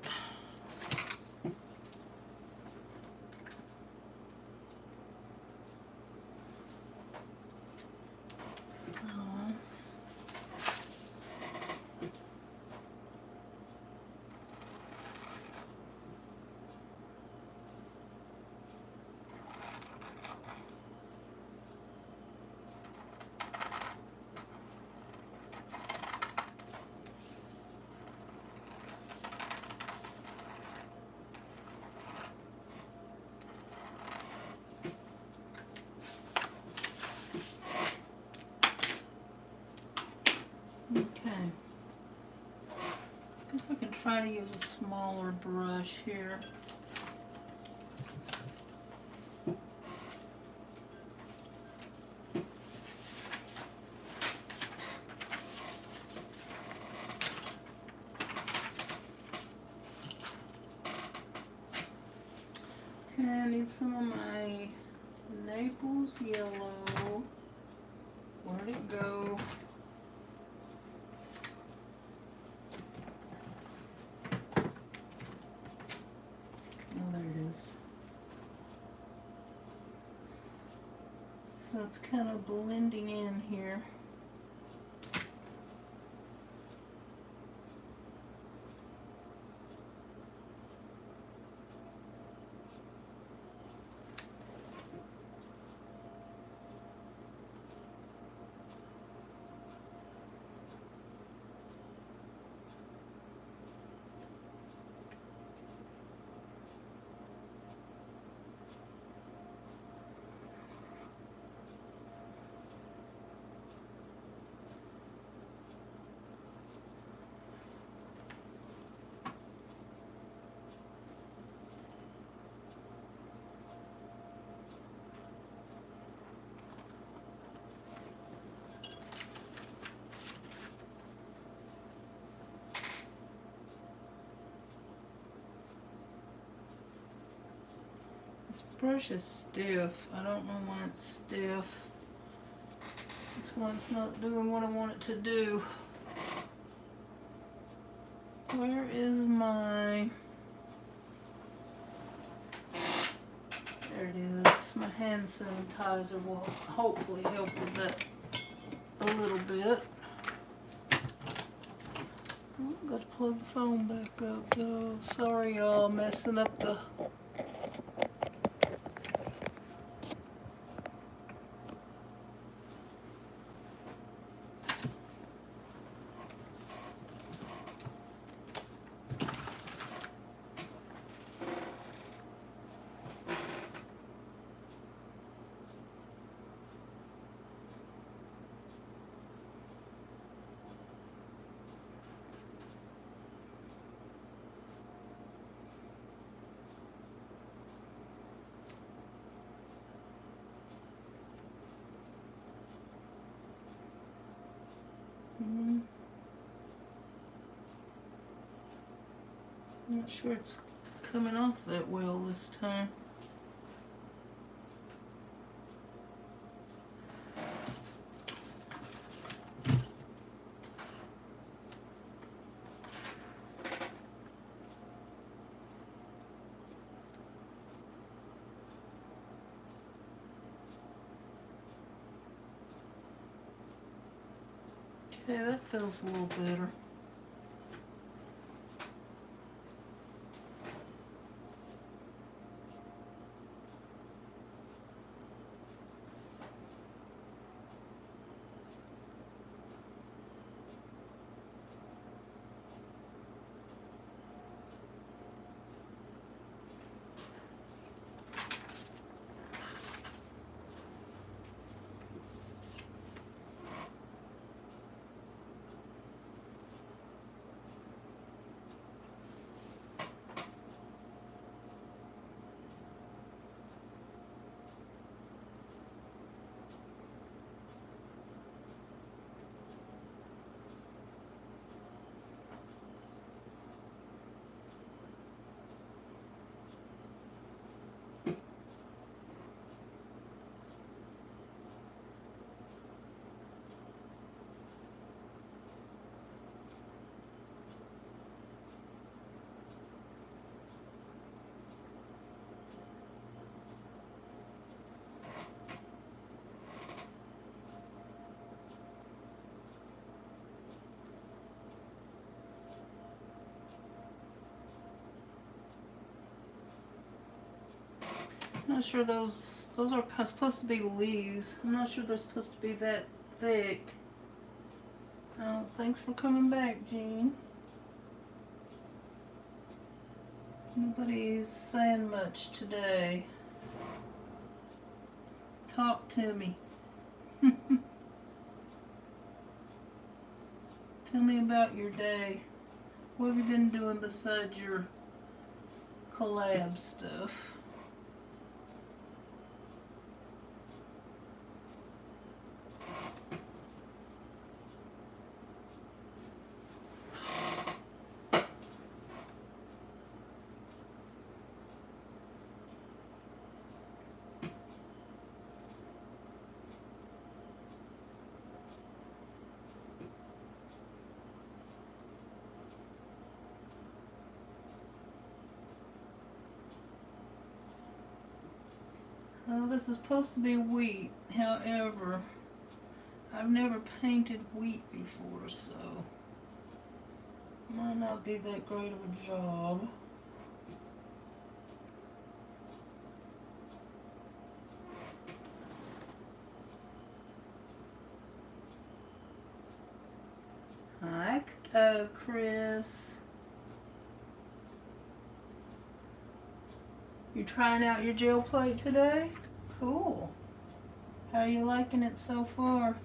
Okay, guess I can try to use a smaller brush here. Okay, I need some of my Naples yellow. Where'd it go? Oh, there it is. So it's kind of blending in here. This brush is stiff. I don't know why it's stiff. This one's not doing what I want it to do. Where is my... There it is. My hand sanitizer will hopefully help with that a little bit. Oh, gotta plug the phone back up though. Sorry y'all, messing up the... I'm not sure it's coming off that well this time. Okay, that feels a little better. I'm not sure those are supposed to be leaves. I'm not sure they're supposed to be that thick. Oh, thanks for coming back, Jean. Nobody's saying much today. Talk to me. Tell me about your day. What have you been doing besides your collab stuff? This is supposed to be wheat. However, I've never painted wheat before, so might not be that great of a job. Hi, Chris. You trying out your gel plate today? Cool. How are you liking it so far?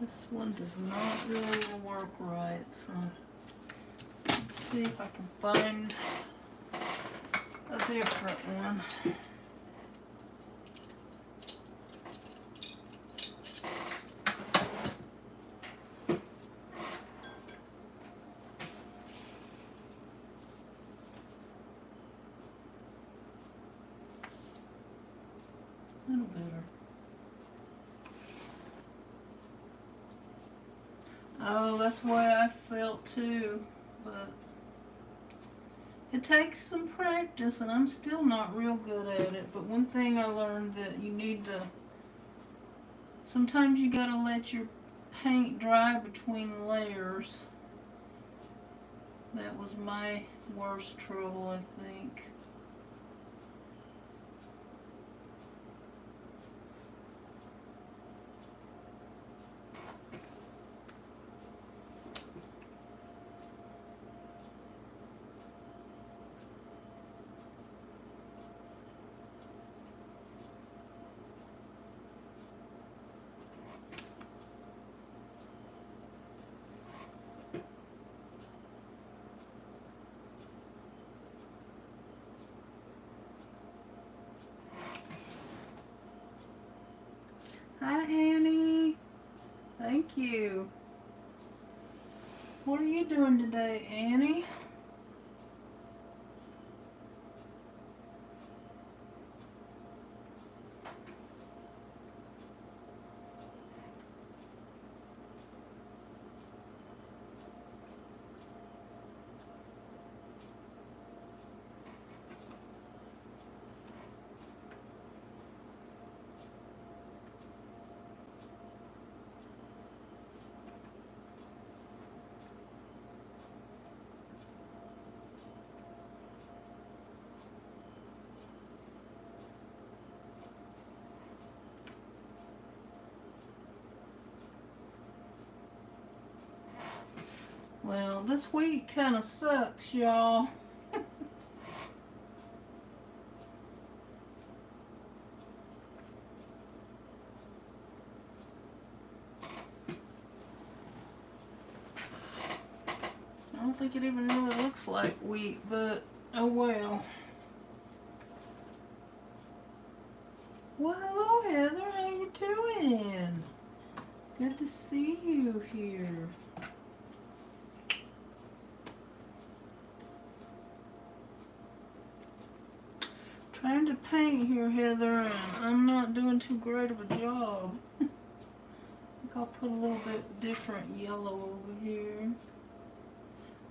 This one does not really work right, so let's see if I can find a different one. A little better. Oh, that's the way I felt too, but it takes some practice, and I'm still not real good at it. But one thing I learned that you need to, sometimes you gotta let your paint dry between layers. That was my worst trouble, I think. Hi, Annie. Thank you. What are you doing today, Annie? Well, this week kind of sucks, y'all. I don't think it even really looks like wheat, but oh well. Well, hello, Heather. How you doing? Good to see you here. Trying to paint here, Heather, and I'm not doing too great of a job. I think I'll put a little bit different yellow over here.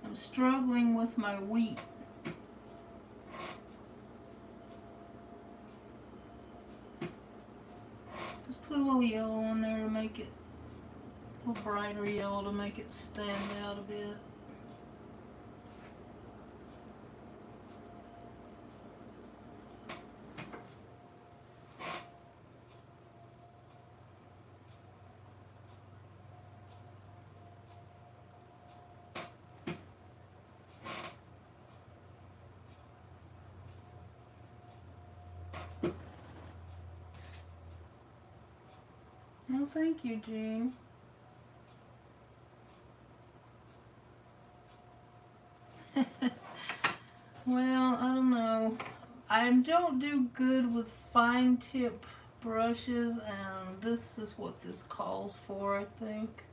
I'm struggling with my wheat. Just put a little yellow on there to make it a little brighter yellow to make it stand out a bit. Oh, thank you, Jean. Well, I don't know. I don't do good with fine tip brushes, and this is what this calls for, I think.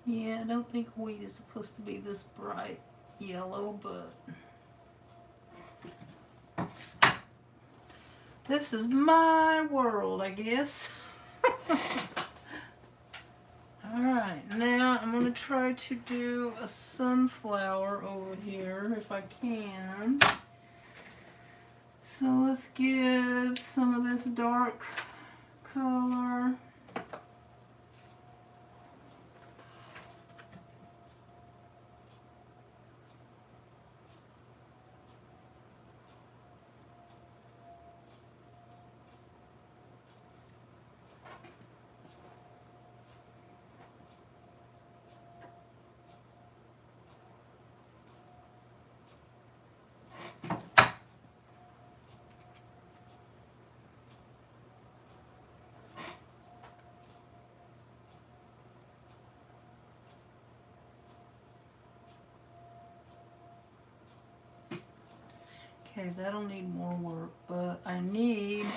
Yeah, I don't think wheat is supposed to be this bright yellow, but this is my world, I guess. Alright, now I'm going to try to do a sunflower over here if I can. So let's get some of this dark color. Okay, that'll need more work, but I need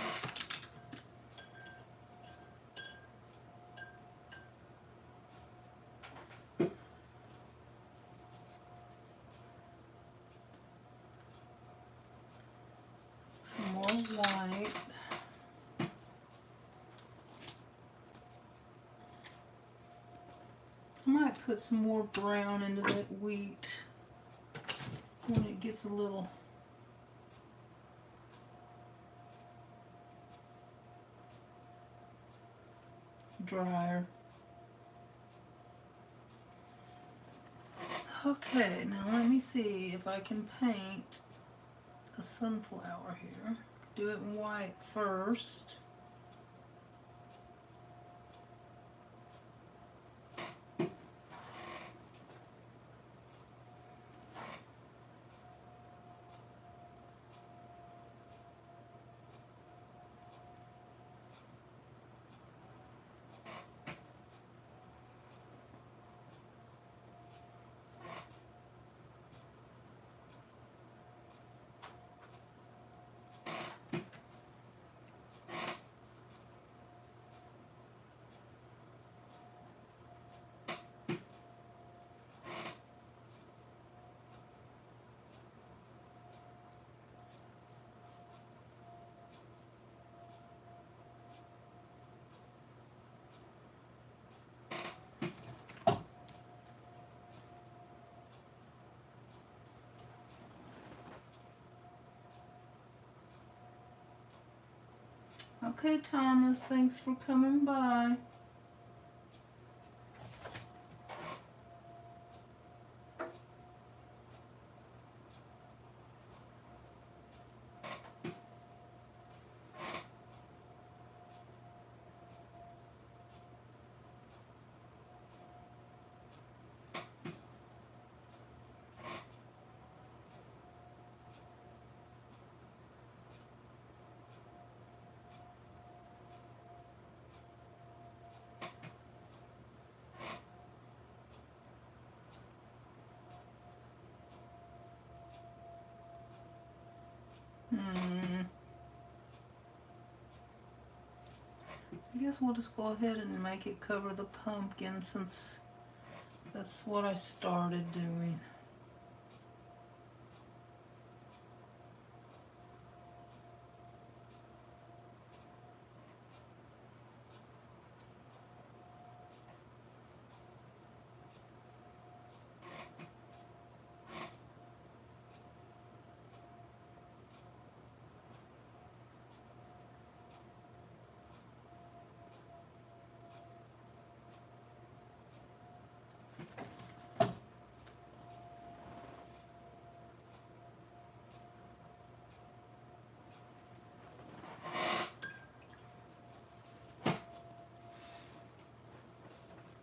some more white. I might put some more brown into that wheat when it gets a little drier. Okay, now let me see if I can paint a sunflower here. Do it in white first. Okay, Thomas, thanks for coming by. I guess we'll just go ahead and make it cover the pumpkin since that's what I started doing.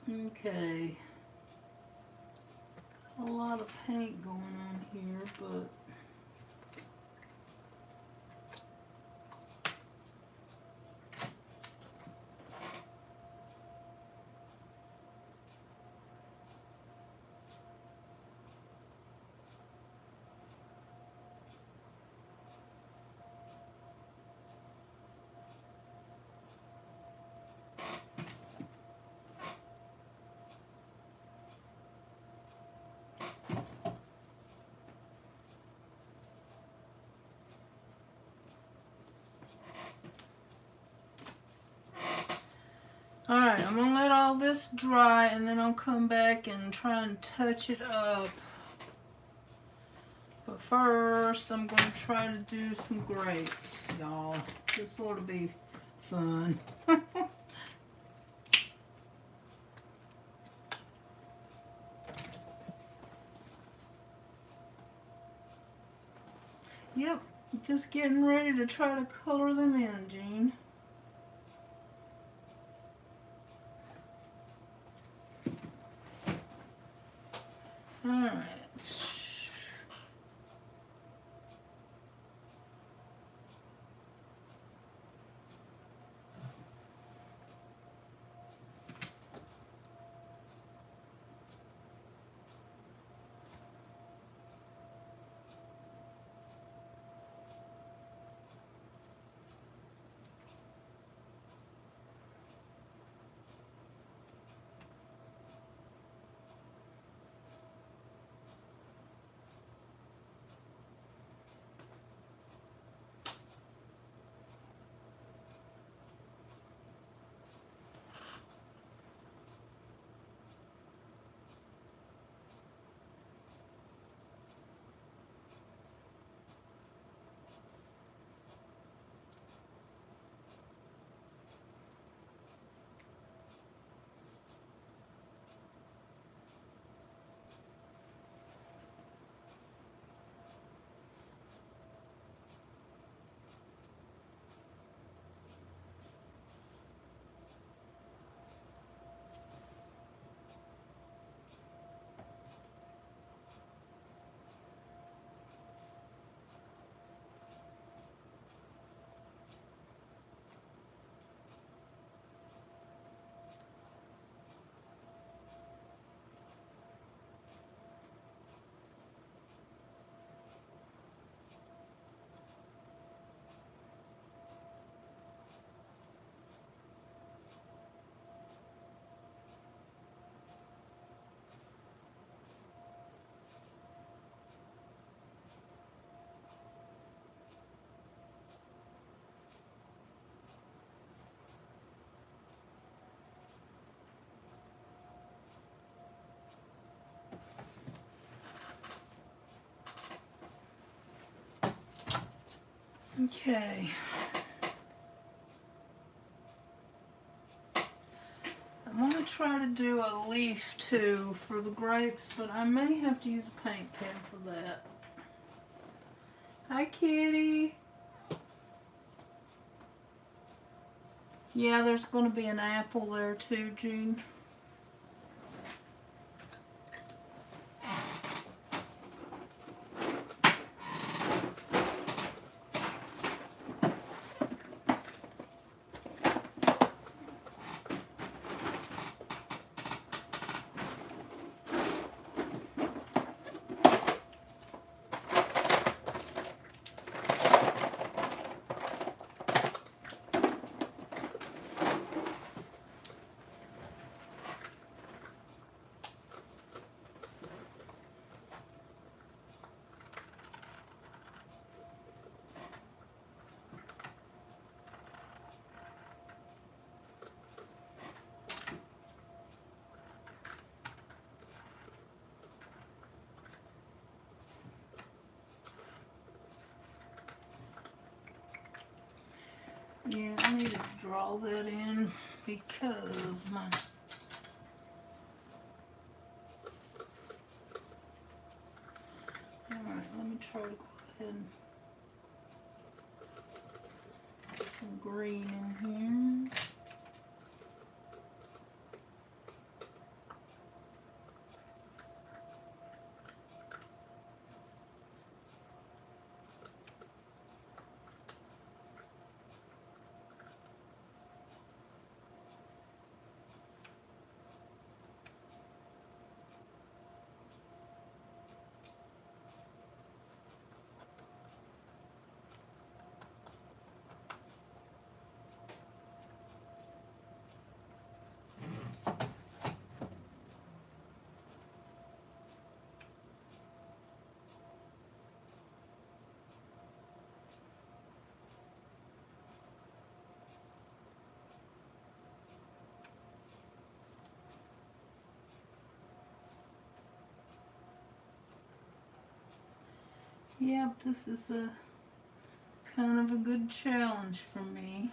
Okay, a lot of paint going on here, but alright, I'm going to let all this dry and then I'll come back and try and touch it up. But first, I'm going to try to do some grapes, y'all. This ought to be fun. Yep, just getting ready to try to color them in, Jean. Alright. Okay. I'm going to try to do a leaf too for the grapes, but I may have to use a paint pen for that. Hi, kitty. Yeah, there's going to be an apple there too, June. Yeah, I need to draw that in because my... Alright, let me try to go ahead and put some green in here. Yep, this is a kind of a good challenge for me.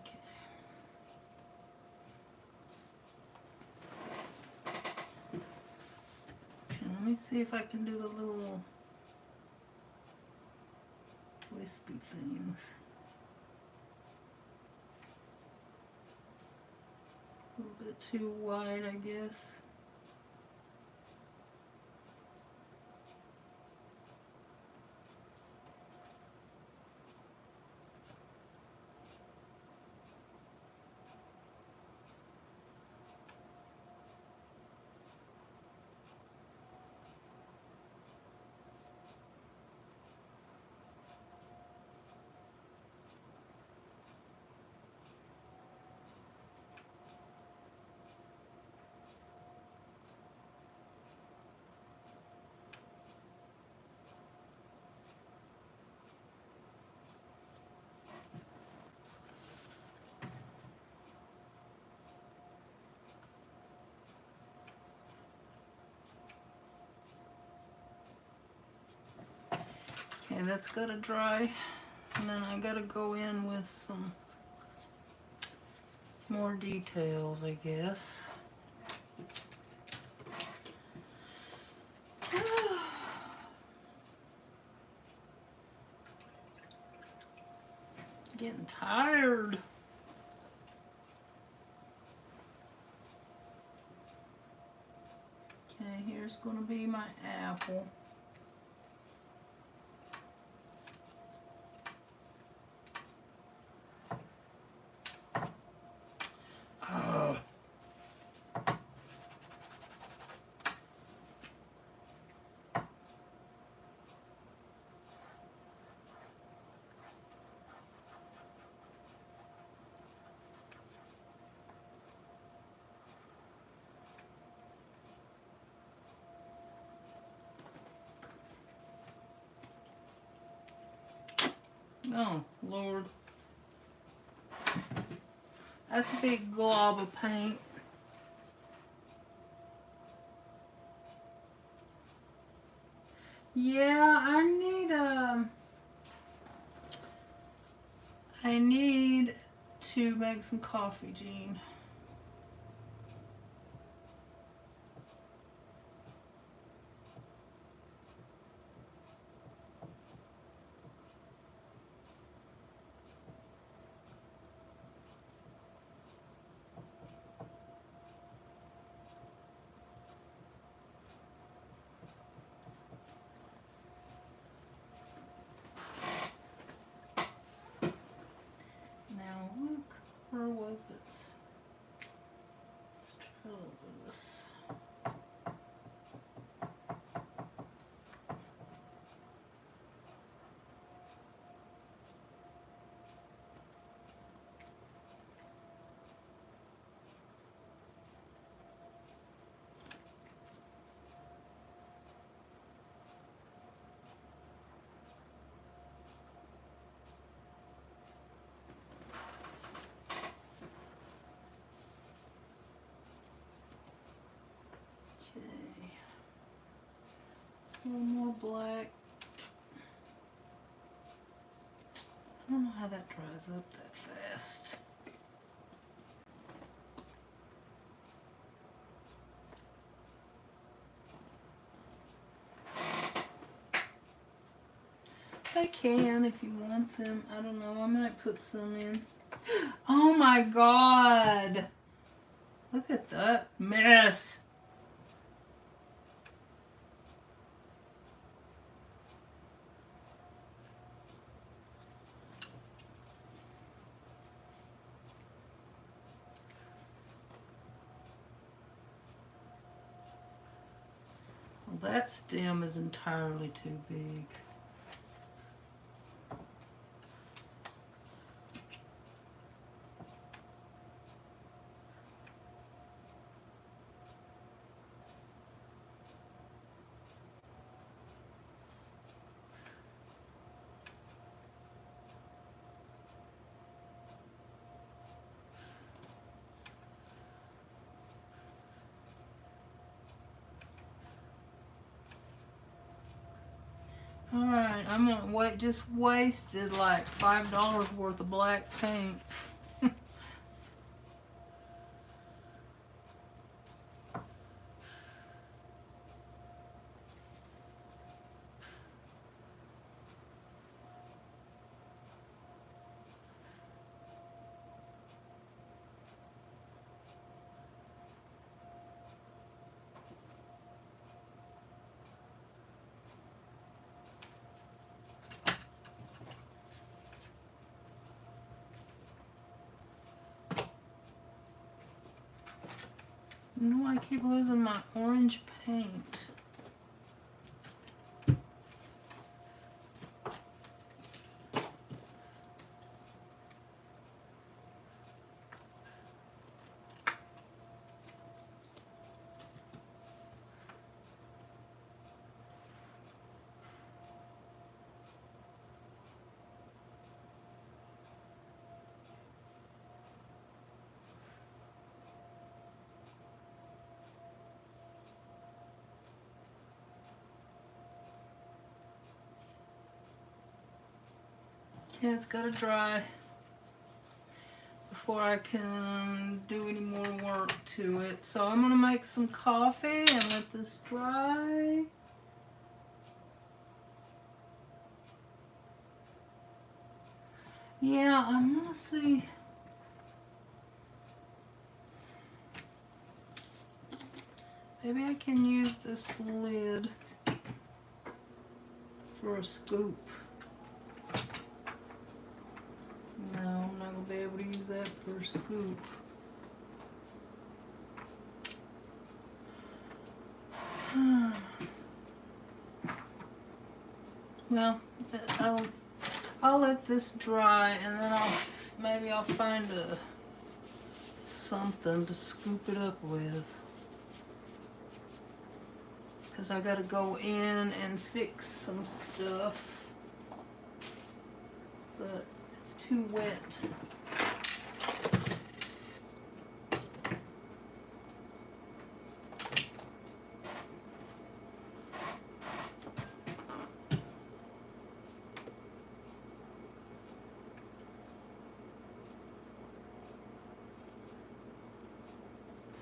Okay. Okay, let me see if I can do the little wispy things. A little bit too wide, I guess. Okay, that's gotta dry. And then I gotta go in with some more details, I guess. Getting tired. Okay, here's gonna be my apple. Oh, Lord. That's a big glob of paint. Yeah, I need to make some coffee, Jean. Now look, where was it? Let's try to do this. Okay. A little more black. I don't know how that dries up that fast. They can if you want them. I don't know. I might put some in. Oh my God. Look at that mess. Well, that stem is entirely too big. Alright, I'm gonna wait. Just wasted like $5 worth of black paint. You know, I keep losing my orange paint. Yeah, it's gotta dry before I can do any more work to it. So I'm gonna make some coffee and let this dry. Yeah, I'm gonna see. Maybe I can use this lid for a scoop. No, I'm not gonna be able to use that for a scoop. Well, I'll let this dry and then maybe I'll find something to scoop it up with. Because I gotta go in and fix some stuff. but it's too wet.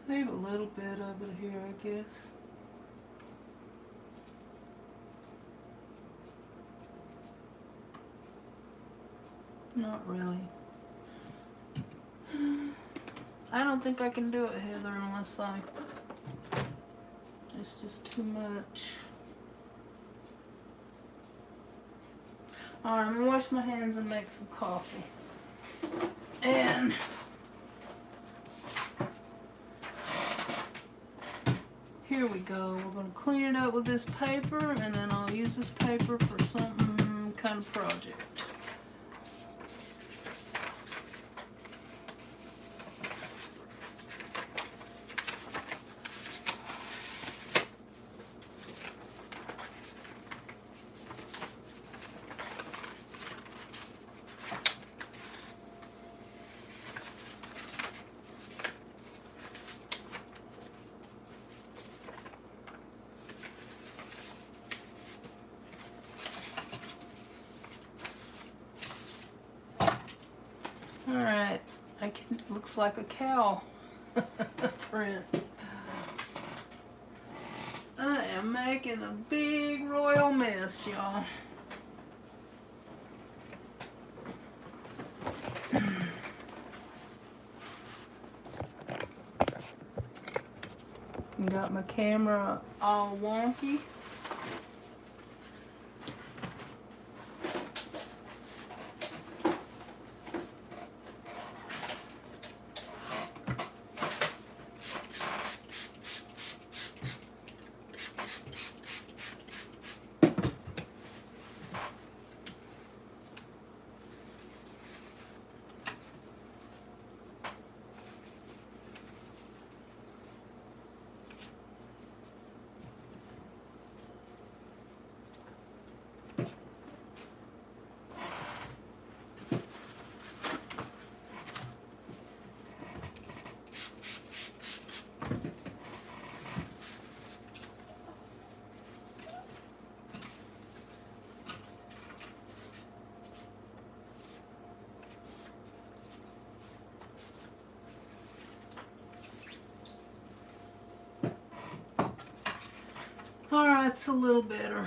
Save a little bit of it here, I guess. Not really. I don't think I can do it, Heather, unless it's just too much. Alright, I'm gonna wash my hands and make some coffee. And here we go. We're going to clean it up with this paper, and then I'll use this paper for some kind of project. Alright, looks like a cow print. I am making a big royal mess, y'all. Got my camera all wonky. Alright, it's a little better.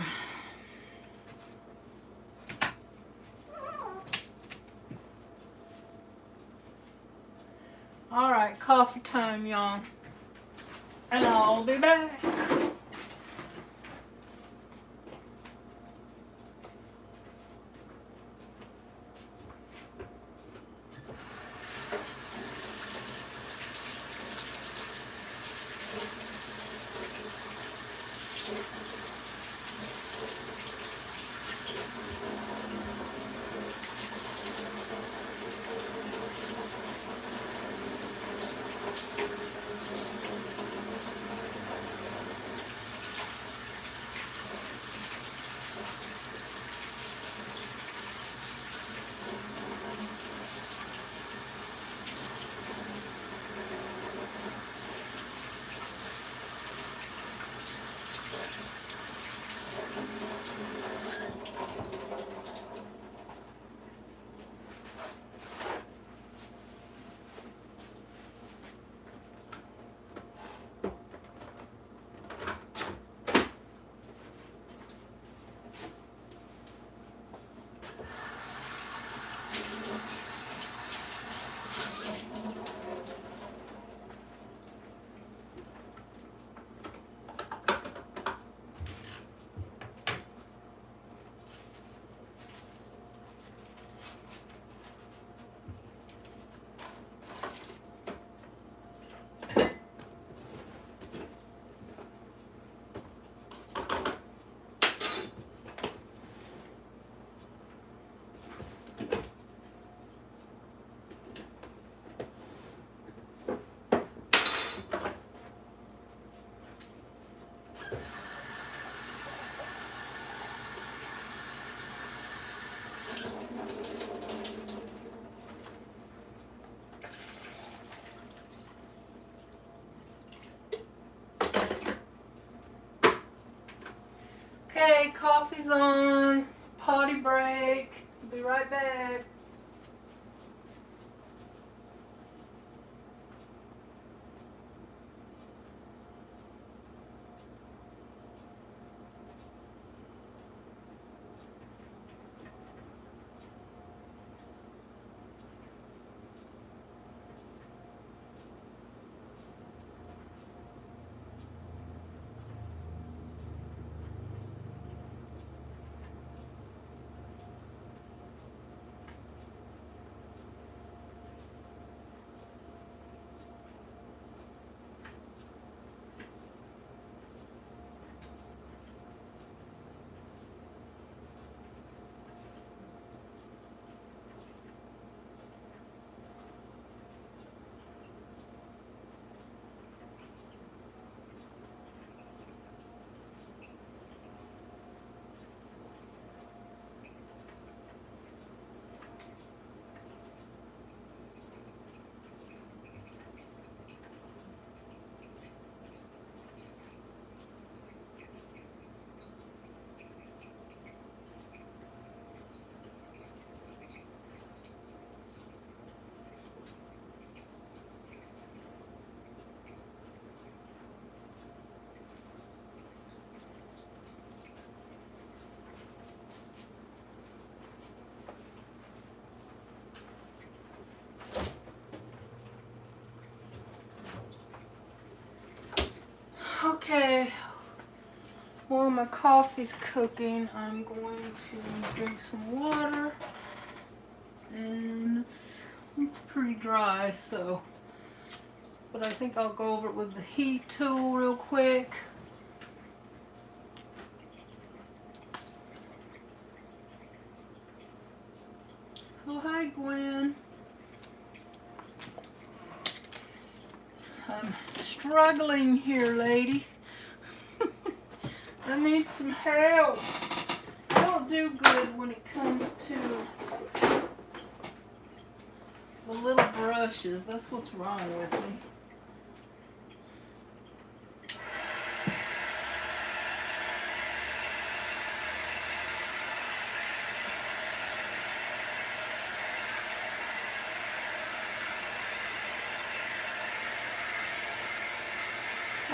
Alright, coffee time, y'all. And I'll be back. Okay, coffee's on. Potty break. Be right back. Okay, while my coffee's cooking, I'm going to drink some water. And it's pretty dry, so, but I think I'll go over it with the heat tool real quick. Oh, hi, Gwen. I'm struggling here, lady. I need some help. I don't do good when it comes to the little brushes. That's what's wrong with me.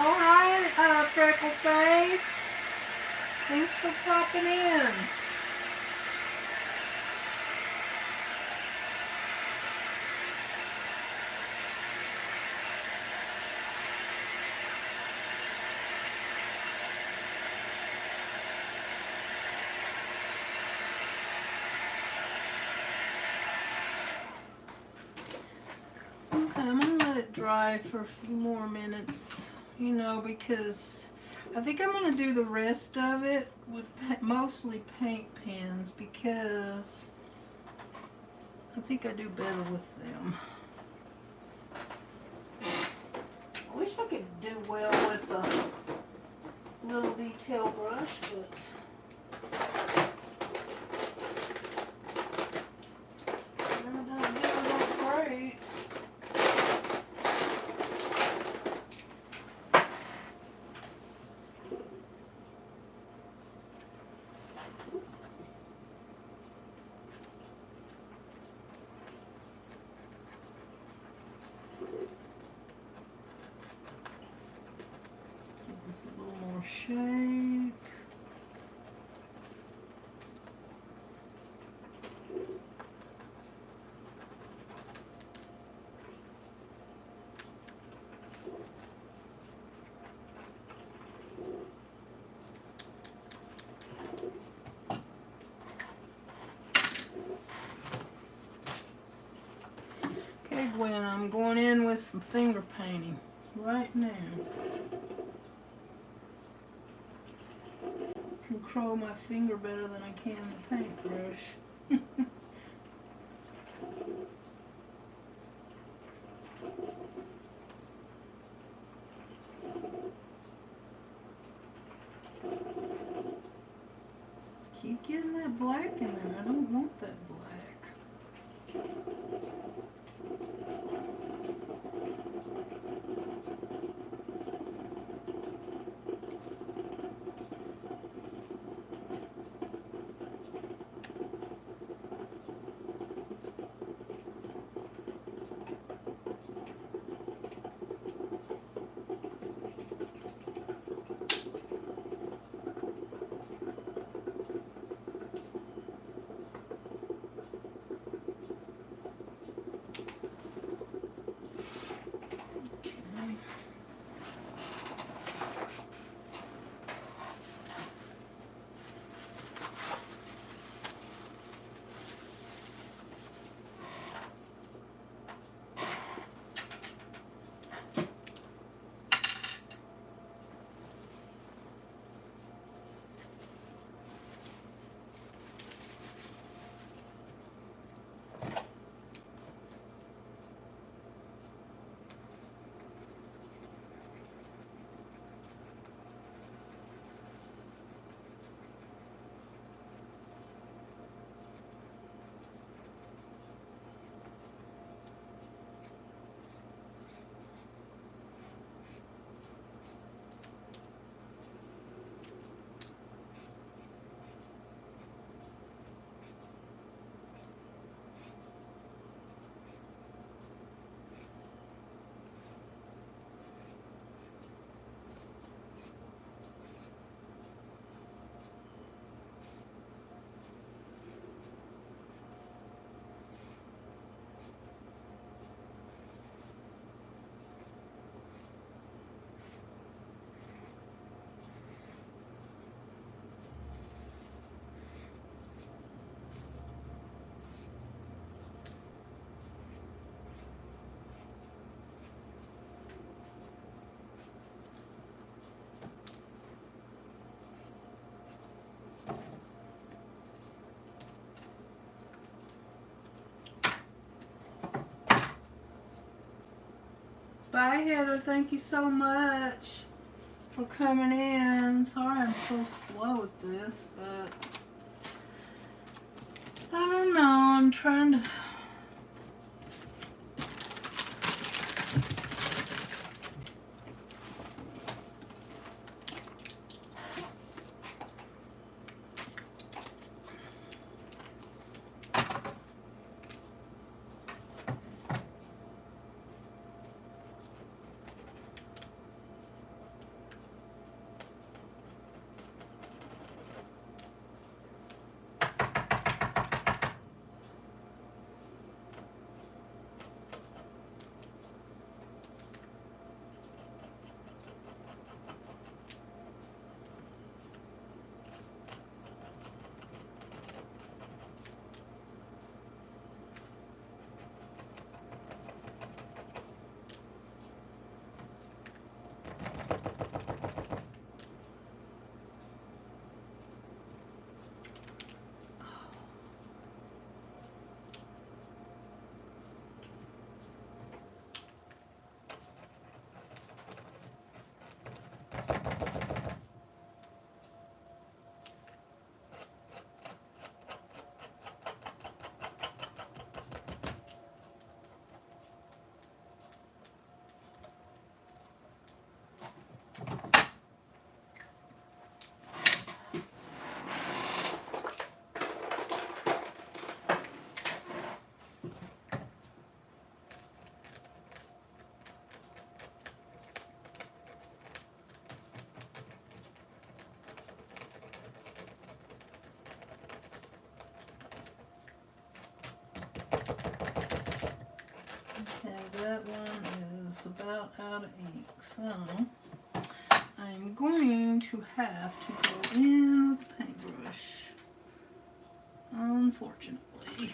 Oh, hi, Freckle Face. Thanks for popping in. Okay, I'm going to let it dry for a few more minutes, you know, because I think I'm going to do the rest of it with mostly paint pens because I think I do better with them. I wish I could do well with a little detail brush, but I don't do it great. Give this a little more shape. Okay, Gwen, I'm going in with some finger painting right now. I can curl my finger better than I can the paintbrush. Keep getting that black in there. I don't want that black. Bye, Heather. Thank you so much for coming in. Sorry I'm so slow at this, but I don't know. I'm trying to. Okay, that one is about out of ink, so I'm going to have to go in with the paintbrush, unfortunately.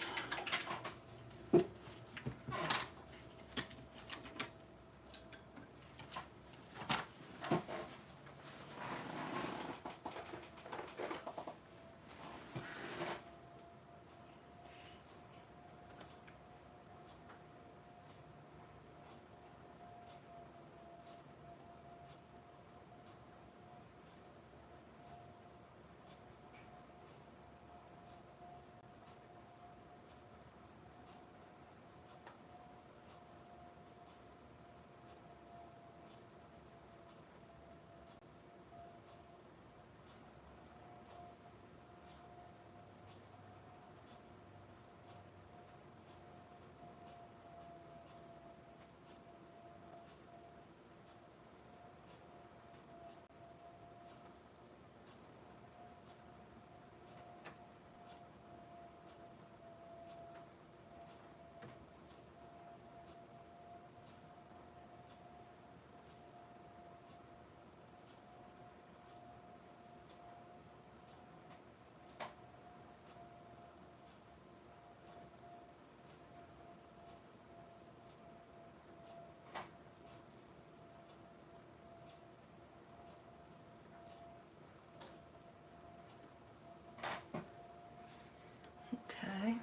Okay,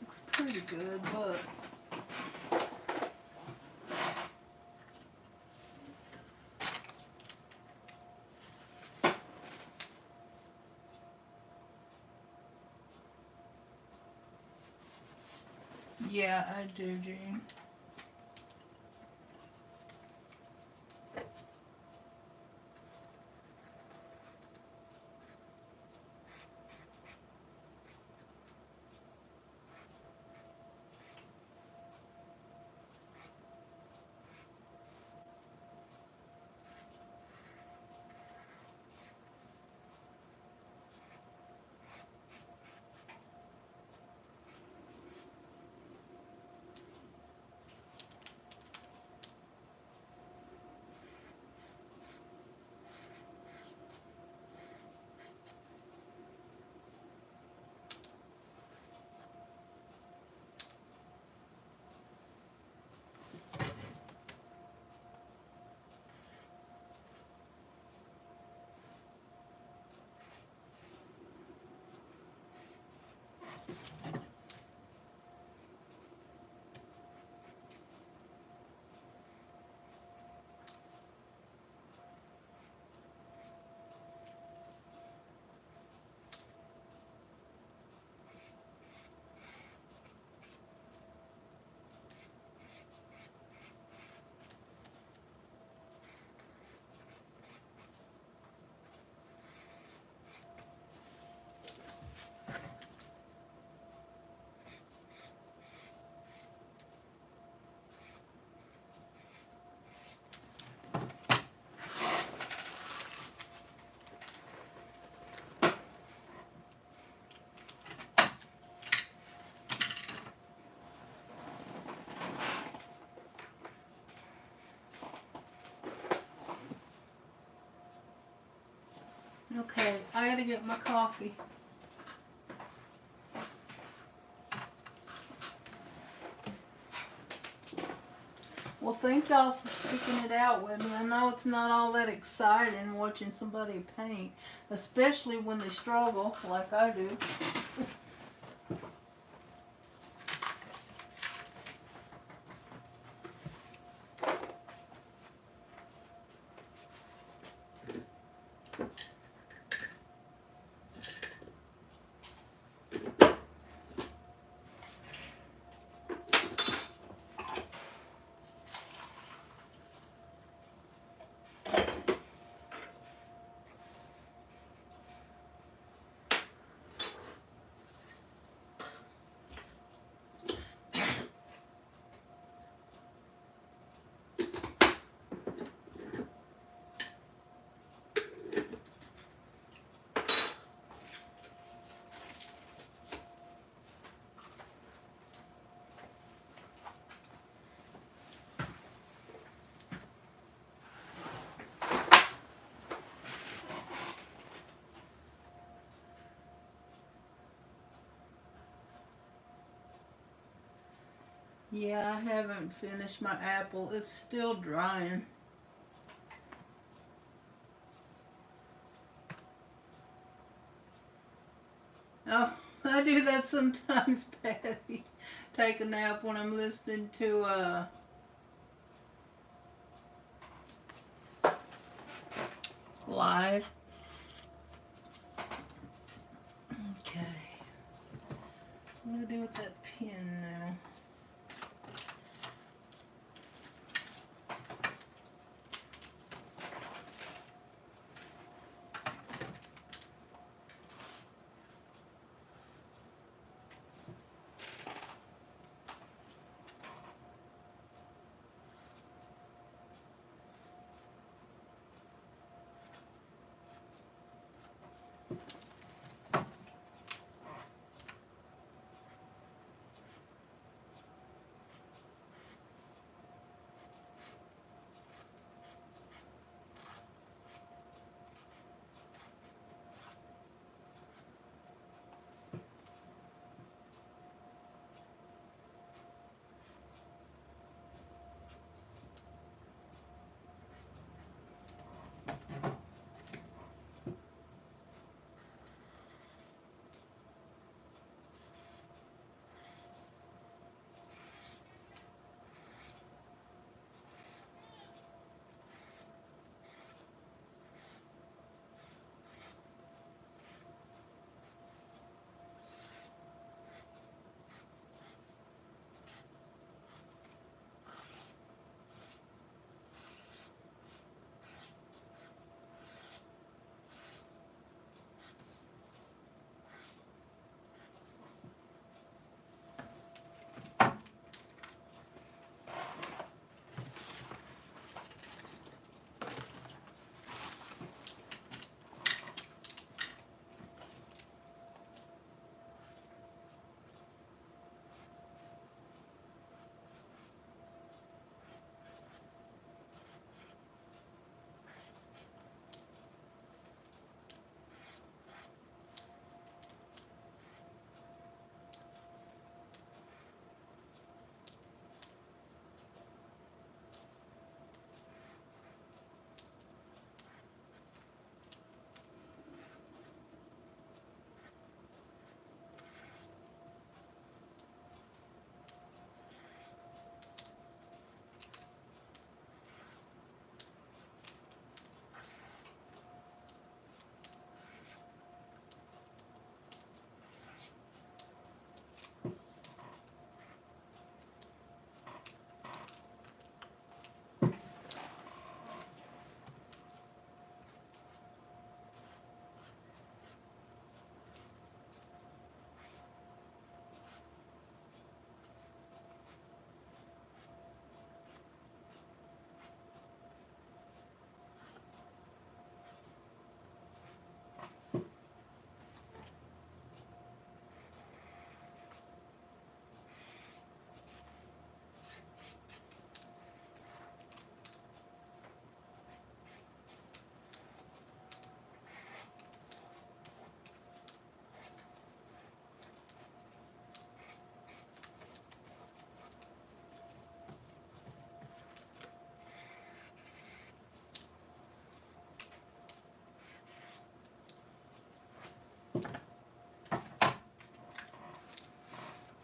looks pretty good, but yeah, I do, Jean. Okay, I gotta get my coffee. Well, thank y'all for sticking it out with me. I know it's not all that exciting watching somebody paint, especially when they struggle like I do. Yeah, I haven't finished my apple. It's still drying. Oh, I do that sometimes, Patty. Take a nap when I'm listening to live. Okay. What do I do with that pin now?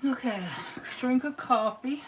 Okay, drink of coffee.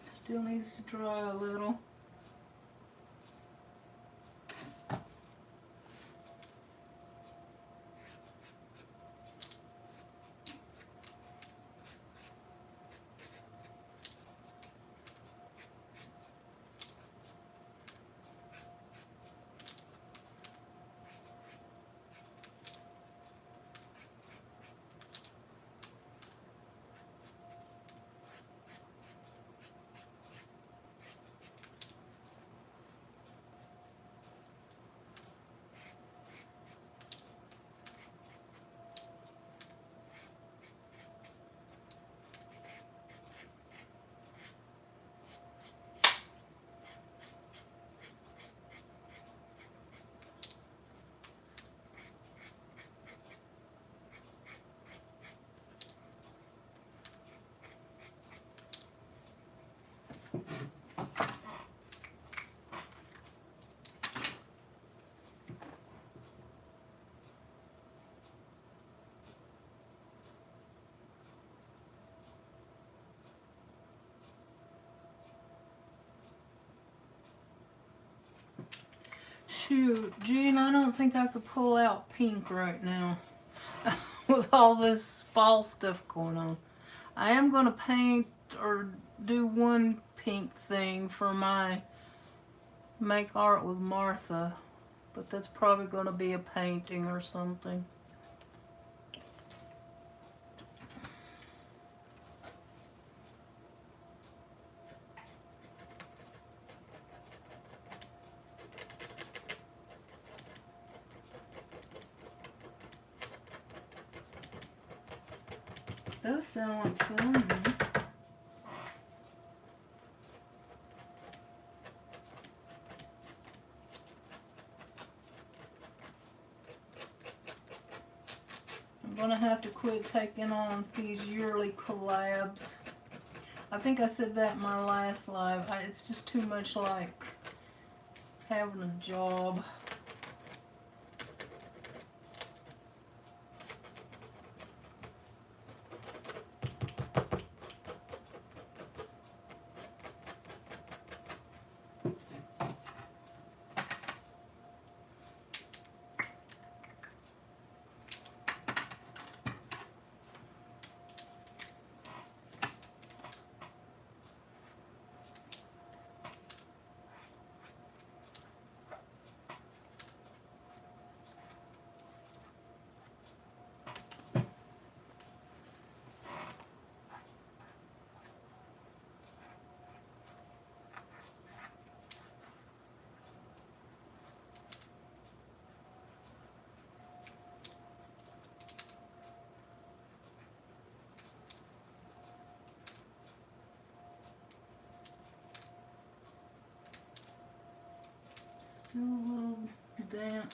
Still needs to dry a little. Shoot, Gene, I don't think I could pull out pink right now with all this fall stuff going on. I am going to paint or do one pink thing for my Make Art with Martha, but that's probably going to be a painting or something. Does sound like filming. I'm gonna have to quit taking on these yearly collabs. I think I said that in my last live. It's just too much like having a job. Still a little damp.